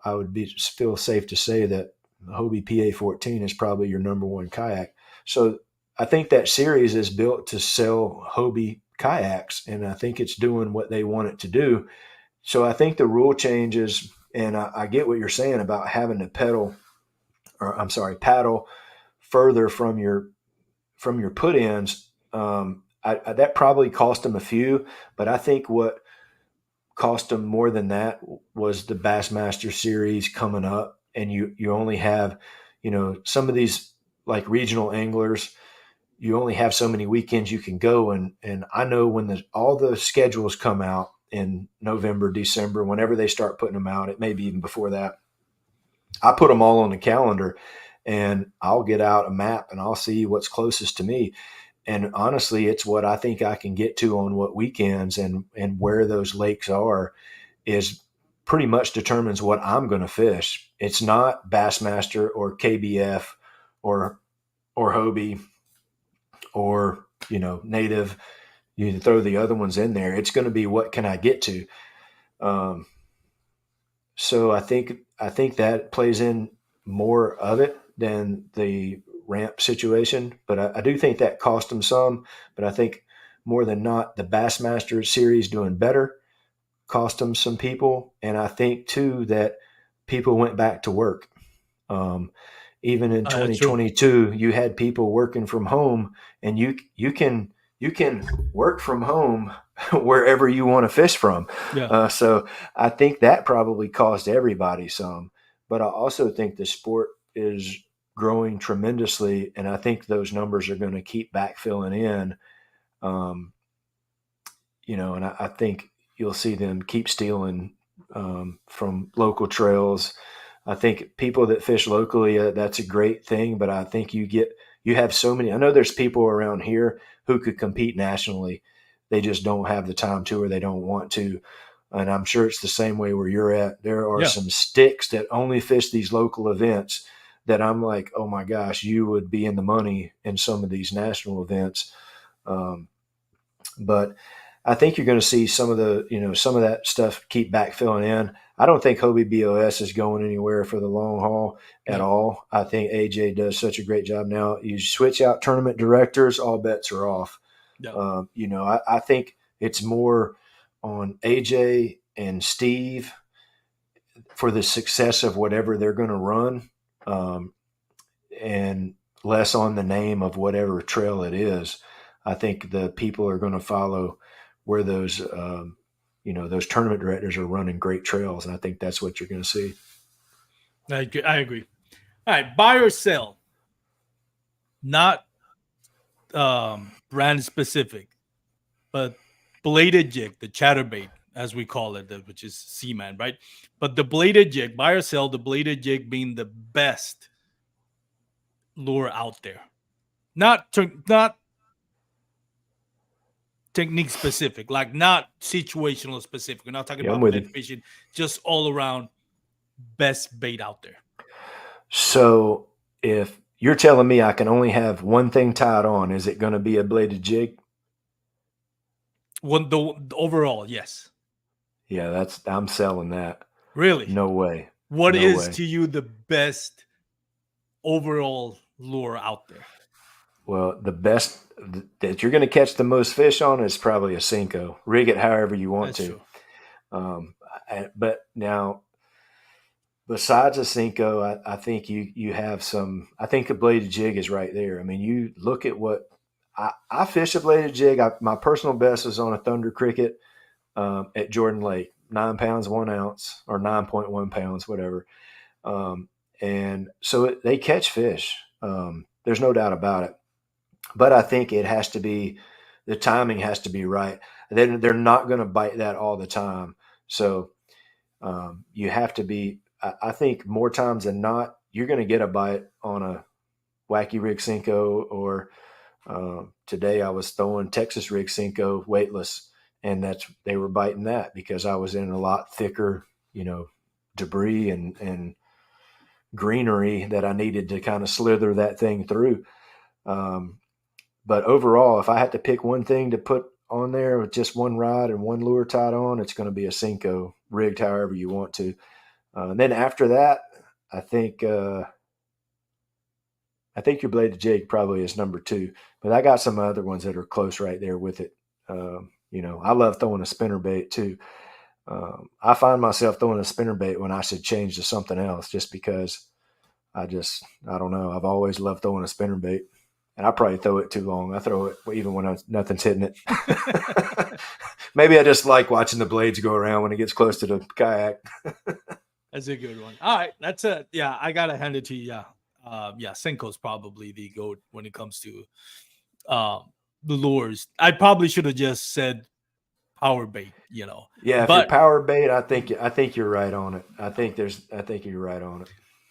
I would feel safe to say that the Hobie PA14 is probably your number one kayak. So I think that series is built to sell Hobie kayaks, and I think it's doing what they want it to do. So I think the rule changes, and I get what you're saying about having to paddle further from your put ins. That probably cost them a few, but I think what cost them more than that was the Bassmaster Series coming up, and you only have, some of these like regional anglers, you only have so many weekends you can go, and I know when all the schedules come out in November, December, whenever they start putting them out, it may be even before that. I put them all on the calendar, and I'll get out a map and I'll see what's closest to me. And honestly, it's what I think I can get to on what weekends, and where those lakes are is pretty much determines what I'm going to fish. It's not Bassmaster or KBF or Hobie or Native. You can throw the other ones in there. It's going to be what can I get to. Um, so I think that plays in more of it than the ramp situation. But I do think that cost them some. But I think more than not, the Bassmaster series doing better cost them some people, and I think too that people went back to work. Um, Even in That's true. 2022, you had people working from home, and you can work from home wherever you want to fish from. Yeah. So I think that probably cost everybody some, but I also think the sport is growing tremendously, and I think those numbers are going to keep backfilling in. Um, and I think you'll see them keep stealing from local trails. I think people that fish locally, that's a great thing, but I think you have so many. I know there's people around here who could compete nationally. They just don't have the time to, or they don't want to. And I'm sure it's the same way where you're at. There are Yeah. some sticks that only fish these local events that I'm like, oh my gosh, you would be in the money in some of these national events. Um, but I think you're going to see some of that stuff keep backfilling in. I don't think Hobie BOS is going anywhere for the long haul at Yeah. all. I think AJ does such a great job now. You switch out tournament directors, all bets are off. Yeah. I think it's more on AJ and Steve for the success of whatever they're going to run, um, and less on the name of whatever trail it is. I think the people are going to follow where those tournament directors are running great trails, and I think that's what you're going to see. I agree. All right, buy or sell, not brand specific, but bladed jig, the chatterbait. as we call it, which is seaman, right? But the bladed jig, buy or sell, the bladed jig being the best lure out there. Not technique specific, like not situational specific. We're not talking Yeah, I'm about with bed you. fishing, just all around best bait out there. So if you're telling me I can only have one thing tied on, is it going to be a bladed jig? The overall, yes. Yeah, I'm selling that. Really. No way. What No is way. to you the best overall lure out there? Well, the best that you're going to catch the most fish on is probably a Cinco. Rig it however you want That's to. true. But now, besides a Cinco, I think you have some. I think a bladed jig is right there. I mean, you look at what I fish a bladed jig. My personal best is on a Thunder Cricket at Jordan Lake, 9 pounds 1 ounce or 9.1 pounds, whatever. And so they catch fish. There's no doubt about it. But I think it has to be the timing has to be right. Then they're not going to bite that all the time. So you have to be. I think more times than not, you're going to get a bite on a wacky rig Cinco or today I was throwing Texas rig Cinco weightless, and they were biting that because I was in a lot thicker, debris and greenery that I needed to kind of slither that thing through. Um, but overall, if I had to pick one thing to put on there with just one rod and one lure tied on, it's going to be a Cinco rigged however you want to. And then after that, I think your bladed jig probably is number two, but I got some other ones that are close right there with it. I love throwing a spinner bait too. I find myself throwing a spinner bait when I should change to something else, just because I don't know. I've always loved throwing a spinner bait, and I probably throw it too long. I throw it even when nothing's hitting it. Maybe I just like watching the blades go around when it gets close to the kayak. That's a good one. All right, yeah. I gotta hand it to you. Yeah, Senko's probably the goat when it comes to the lures. I probably should have just said power bait. Yeah, if you're But power bait, I think you're right on it. I think you're right on it.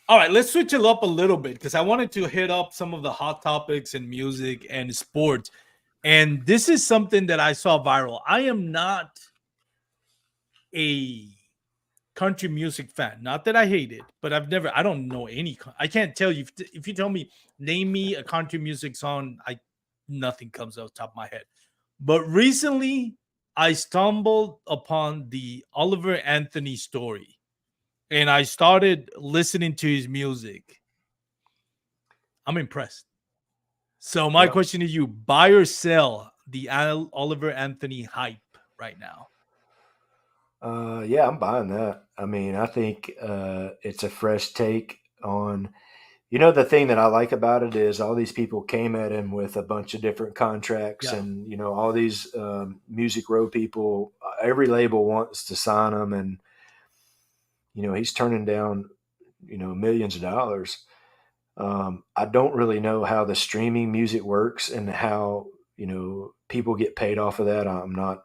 all right, let's switch it up a little bit because I wanted to hit up some of the hot topics in music and sports. And this is something that I saw viral. I am not a country music fan. Not that I hate it, but I don't know any. I can't tell you if you tell me name me a country music song. Nothing comes off the top of my head. But recently, I stumbled upon the Oliver Anthony story, and I started listening to his music. I'm impressed. So my Yeah. question to you: buy or sell the Oliver Anthony hype right now? Yeah, I'm buying that. I mean, I think it's a fresh take on. The thing that I like about it is all these people came at him with a bunch of different contracts, Yeah, and all these Music Row people. Every label wants to sign him, and he's turning down millions of dollars. I don't really know how the streaming music works and how people get paid off of that. I'm not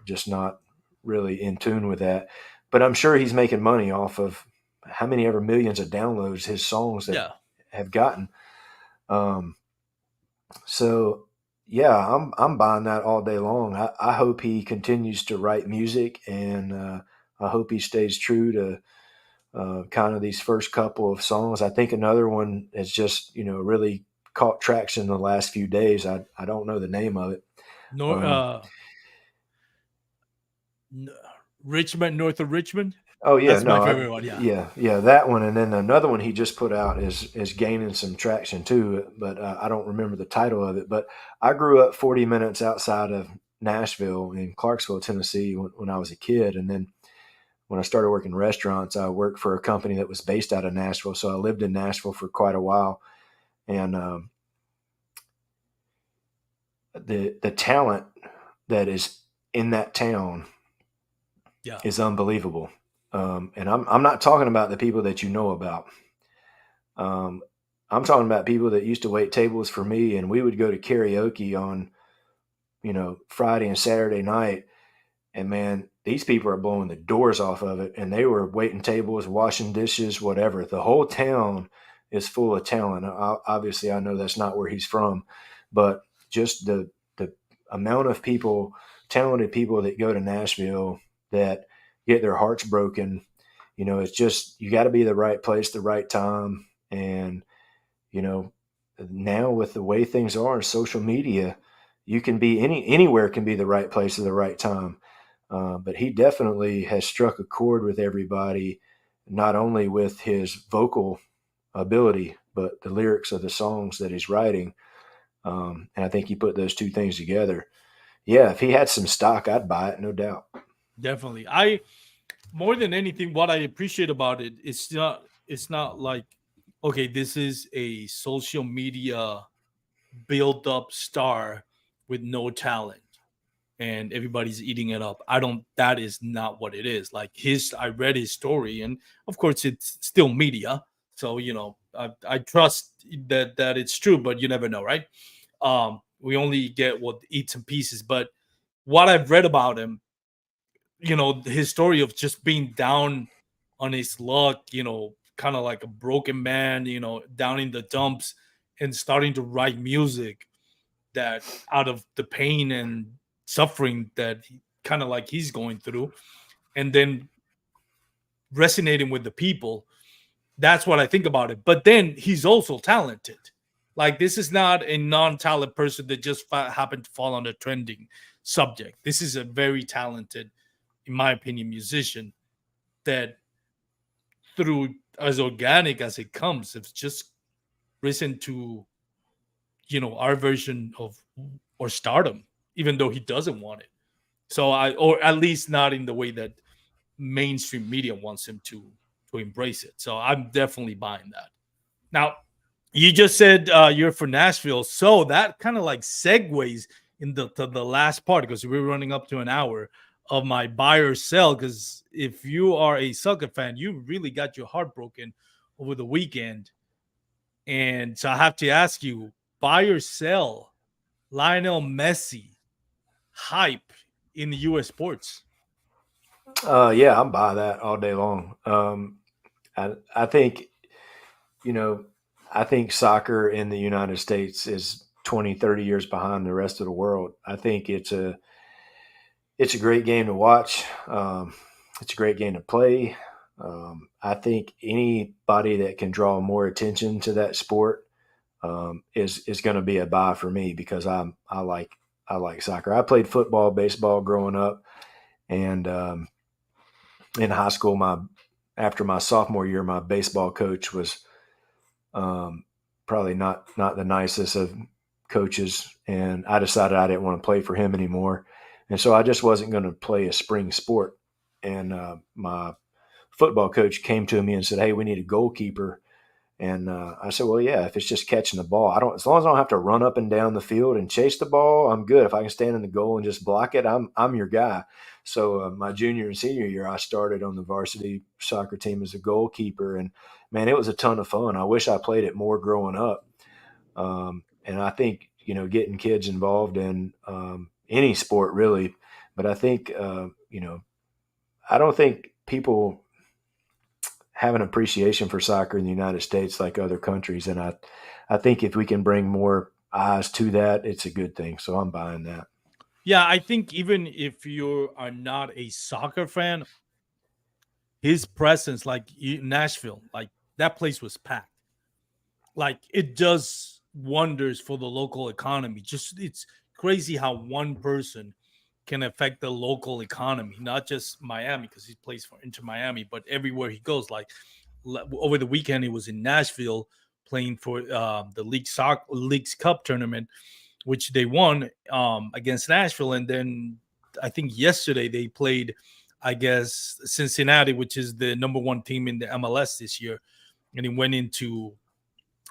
just not really in tune with that, but I'm sure he's making money off of how many ever millions of downloads his songs yeah. have gotten. Um, so yeah, I'm buying that all day long. I hope he continues to write music, and I hope he stays true to kind of these first couple of songs. I think another one has just really caught traction in the last few days. I don't know the name of it. Nor Um, N- Richmond, north of Richmond. oh yeah, That's my no, favorite one. Yeah. yeah, that one, and then another one he just put out is gaining some traction too. But I don't remember the title of it. But I grew up 40 minutes outside of Nashville in Clarksville, Tennessee, when I was a kid, and then when I started working restaurants, I worked for a company that was based out of Nashville. So I lived in Nashville for quite a while, and the talent that is in that town Yeah. is unbelievable. And I'm not talking about the people that you know about. Um, I'm talking about people that used to wait tables for me, and we would go to karaoke on Friday and Saturday night, And man, these people are blowing the doors off of it, and they were waiting tables, washing dishes, whatever. The whole town is full of talent. Obviously, I know that's not where he's from, but just the amount of people, talented people that go to Nashville that get their hearts broken. It's just you got to be the right place, the right time, and you know, now with the way things are, social media, you can be anywhere can be the right place at the right time. But he definitely has struck a chord with everybody, not only with his vocal ability, but the lyrics of the songs that he's writing. And I think he put those two things together. Yeah, if he had some stock, I'd buy it, no doubt. Definitely. I more than anything, what I appreciate about it, it's not like, okay, this is a social media build up star with no talent and everybody's eating it up. I don't That is not what it is. Like I read his story, and of course it's still media. So, I trust that it's true, but you never know, right? We only get what eats and pieces. But what I've read about him, his story of just being down on his luck, kind of like a broken man, down in the dumps, and starting to write music that out of the pain and suffering that kind of like he's going through, and then resonating with the people. That's what I think about it. But then he's also talented. Like, this is not a non-talent person that just happened to fall on a trending subject. This is a very talented, in my opinion, musician that, through as organic as it comes, it's just risen to, our version of or stardom, even though he doesn't want it. So or at least not in the way that mainstream media wants him to embrace it. So I'm definitely buying that. Now, you just said you're for Nashville, so that kind of like segues to the last part, because we're running up to an hour of my buy or sell. Because if you are a Sucker fan, you really got your heart broken over the weekend, and so I have to ask you, buy or sell Lionel Messi hype in the U.S. sports? Yeah, I'm by that all day long. I think you know, I think soccer in the United States is 20, 30 years behind the rest of the world. I think it's a great game to watch. It's a great game to play. I think anybody that can draw more attention to that sport is going to be a buy for me because I like soccer. I played football, baseball growing up, and in high school, my after my sophomore year, my baseball coach was um, probably not the nicest of coaches, and I decided I didn't want to play for him anymore, and so I just wasn't going to play a spring sport. And my football coach came to me and said, "Hey, we need a goalkeeper." And I said, "Well, yeah, if it's just catching the ball, I don't. As long as I don't have to run up and down the field and chase the ball, I'm good. If I can stand in the goal and just block it, I'm your guy." So my junior and senior year, I started on the varsity soccer team as a goalkeeper, and man, it was a ton of fun. I wish I played it more growing up. And I think getting kids involved in any sport really, but I think I don't think people have an appreciation for soccer in the United States like other countries, and I think if we can bring more eyes to that, it's a good thing. So I'm buying that. Yeah, I think even if you are not a soccer fan, his presence, like Nashville, like that place was packed. Like, it does wonders for the local economy. Just, it's crazy how one person can affect the local economy, not just Miami because he plays for Inter Miami, but everywhere he goes. Like, over the weekend, he was in Nashville playing for the League's Cup tournament, which they won against Nashville, and then I think yesterday they played, I guess, Cincinnati, which is the number one team in the MLS this year, and he went into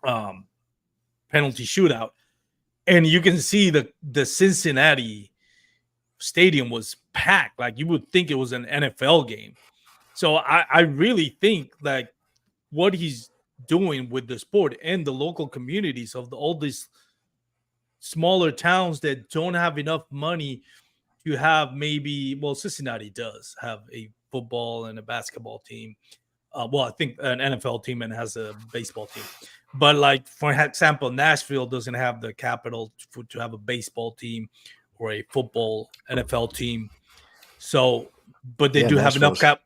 um, penalty shootout, and you can see the Cincinnati stadium was packed. Like, you would think it was an NFL game. So I really think like what he's doing with the sport and the local communities of all these smaller towns that don't have enough money you have maybe, well, Cincinnati does have a football and a basketball team. Well, I think an NFL team and has a baseball team. But like for example, Nashville doesn't have the capital to have a baseball team or a football NFL team. So, but they Yeah, do have enough cap.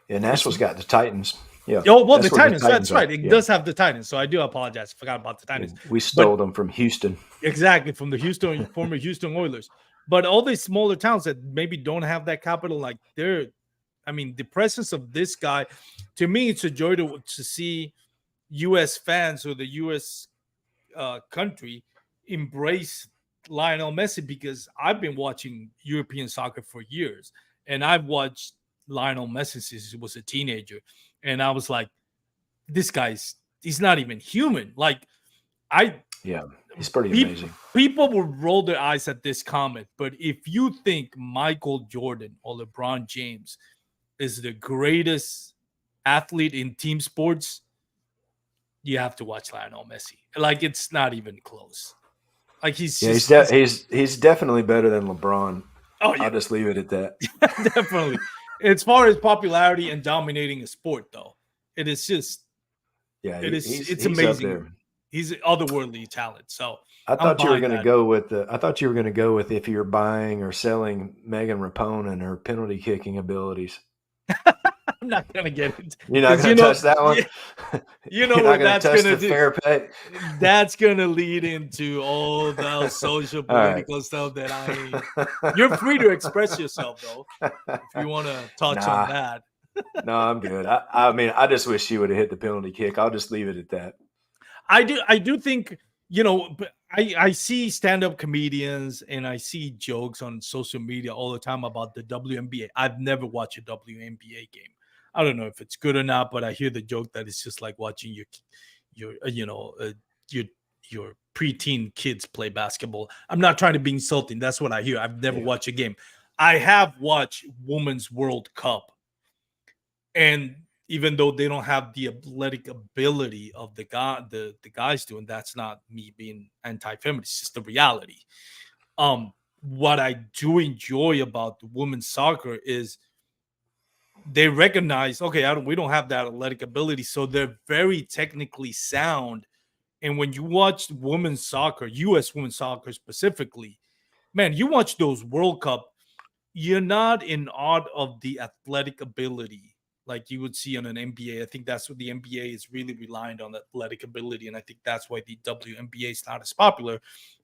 It's Nashville's got the Titans. Yeah, oh well, the that's where the Titans. That's Titans right. are. It Yeah, does have the Titans. So I do apologize. Forgot about the Titans. we But stole them from Houston. exactly from the Houston former Houston Oilers. But all these smaller towns that maybe don't have that capital, like they're, I mean, the presence of this guy, to me, it's a joy to see U.S. fans or the U.S. Country embrace Lionel Messi, because I've been watching European soccer for years, and I've watched Lionel Messi since he was a teenager, and I was like, this guy's he's not even human. Like I Yeah, he's pretty people amazing. people will roll their eyes at this comment, but if you think Michael Jordan or LeBron James is the greatest athlete in team sports, you have to watch Lionel Messi. Like it's not even close. Like he's Yeah, just he's he's definitely better than LeBron. oh I'll yeah, just leave it at that. definitely. As far as popularity and dominating a sport, though, it is just Yeah, it's he's up amazing. there. He's otherworldly talent. So I I'm thought you were behind going to that. go with I thought you were going to go with if you're buying or selling Megan Rapone and her penalty kicking abilities. I'm not gonna get it You're not because going to touch that one. yeah, you know You're not what going to that's touch gonna the do. fair pay. That's gonna lead into all the social All right. political stuff that I. You're free to express yourself though, if you want to touch on Nah, that. no, I'm good. I mean, I just wish she would have hit the penalty kick. I'll just leave it at that. I do think, but I see stand-up comedians and I see jokes on social media all the time about the WNBA. I've never watched a WNBA game. I don't know if it's good or not, but I hear the joke that it's just like watching your your your preteen kids play basketball. I'm not trying to be insulting. That's what I hear. I've never Yeah, watched a game. I have watched Women's World Cup, and even though they don't have the athletic ability of the guys do, and that's not me being anti-feminist, it's just the reality. What I do enjoy about the women's soccer is they recognize, okay, we don't have that athletic ability, so they're very technically sound. And when you watch women's soccer, US women's soccer specifically, man, you watch those World Cup, you're not in awe of the athletic ability like you would see on an NBA. I think that's what the NBA is really reliant on, athletic ability. And I think that's why the WNBA is not as popular,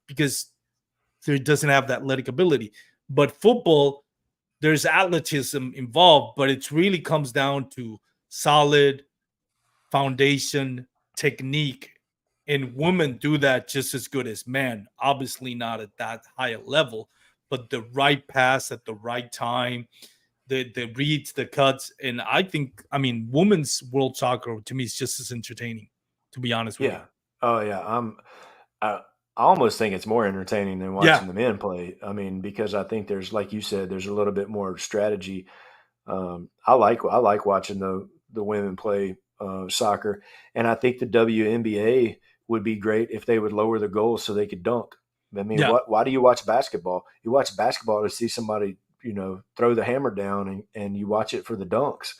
because there doesn't have that athletic ability. But football, there's athleticism involved, but it really comes down to solid foundation technique. And women do that just as good as men. Obviously, not at that high a level, but the right pass at the right time, the reads, the cuts, and I think, I mean, women's world soccer to me is just as entertaining. To be honest with you, yeah. Oh, yeah. I, I almost think it's more entertaining than yeah, watching the men play. I mean, because I think there's, like you said, there's a little bit more strategy. I like watching the women play soccer, and I think the WNBA would be great if they would lower the goals so they could dunk. I mean, yeah, why do you watch basketball? You watch basketball to see somebody, throw the hammer down, and you watch it for the dunks.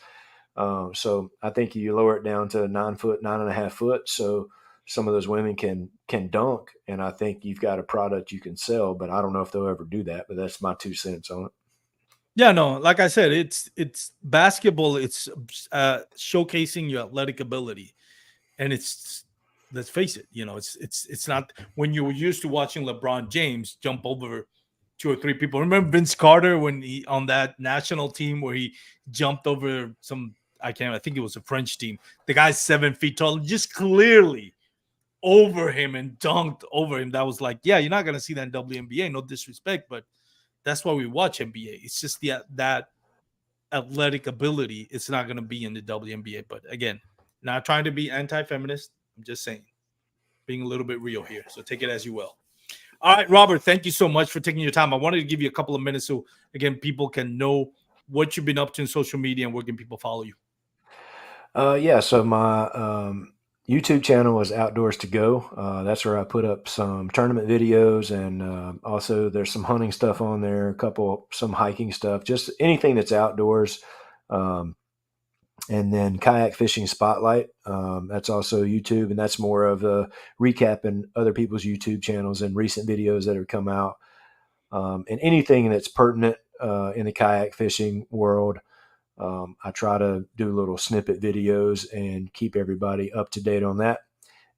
So I think you lower it down to 9 foot, 9.5 foot, so some of those women can dunk, and I think you've got a product you can sell. But I don't know if they'll ever do that. But that's my 2 cents on it. yeah. No, like I said, it's basketball. It's showcasing your athletic ability, and it's, let's face it, it's not when you were used to watching LeBron James jump over two or three people. Remember Vince Carter when he on that national team where he jumped over I think it was a French team. The guy's 7 feet tall, just clearly over him and dunked over him. That was like, yeah, you're not gonna see that in WNBA. No disrespect, but that's why we watch NBA. It's just that athletic ability. It's not gonna be in the WNBA. But again, not trying to be anti-feminist. I'm just saying, being a little bit real here. So take it as you will. All right, Robert, thank you so much for taking your time. I wanted to give you a couple of minutes so, again, people can know what you've been up to in social media and where can people follow you. Yeah. So my YouTube channel is Outdoors to Go. That's where I put up some tournament videos, and also there's some hunting stuff on there, some hiking stuff, just anything that's outdoors. Um, and then Kayak Fishing Spotlight. That's also YouTube, and that's more of a recapping other people's YouTube channels and recent videos that have come out, and anything that's pertinent in the kayak fishing world. I try to do little snippet videos and keep everybody up to date on that.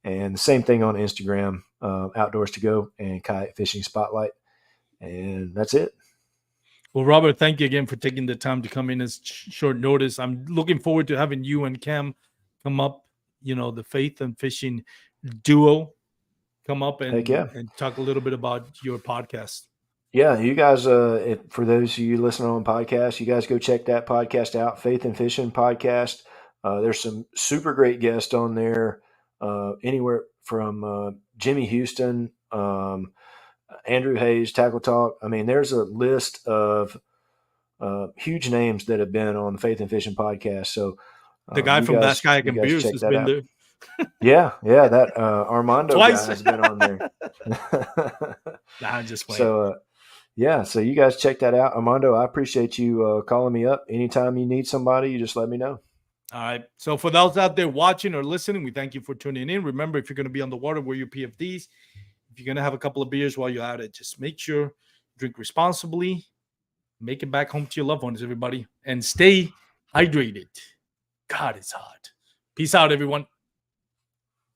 And the same thing on Instagram, Outdoors to Go and Kayak Fishing Spotlight. And that's it. Well, Robert, thank you again for taking the time to come in as short notice. I'm looking forward to having you and Cam come up, the Faith and Fishing duo come up Heck yeah. and talk a little bit about your podcast. Yeah, you guys, for those of you listening on podcasts, you guys go check that podcast out, Faith and Fishing Podcast. There's some super great guests on there, anywhere from Jimmy Houston, Andrew Hayes, Tackle Talk. I mean, there's a list of huge names that have been on the Faith and Fishing Podcast. So the guy from Bass Kayak and Beers has been there. Yeah, that Armando Twice. guy has been on there. Nah, I'm just playing. So, so you guys check that out. Armando, I appreciate you calling me up. Anytime you need somebody, you just let me know. All right. So for those out there watching or listening, we thank you for tuning in. Remember, if you're going to be on the water, wear your PFDs. If you're going to have a couple of beers while you're at it, just make sure drink responsibly. Make it back home to your loved ones, everybody. And stay hydrated. God, it's hot. Peace out, everyone.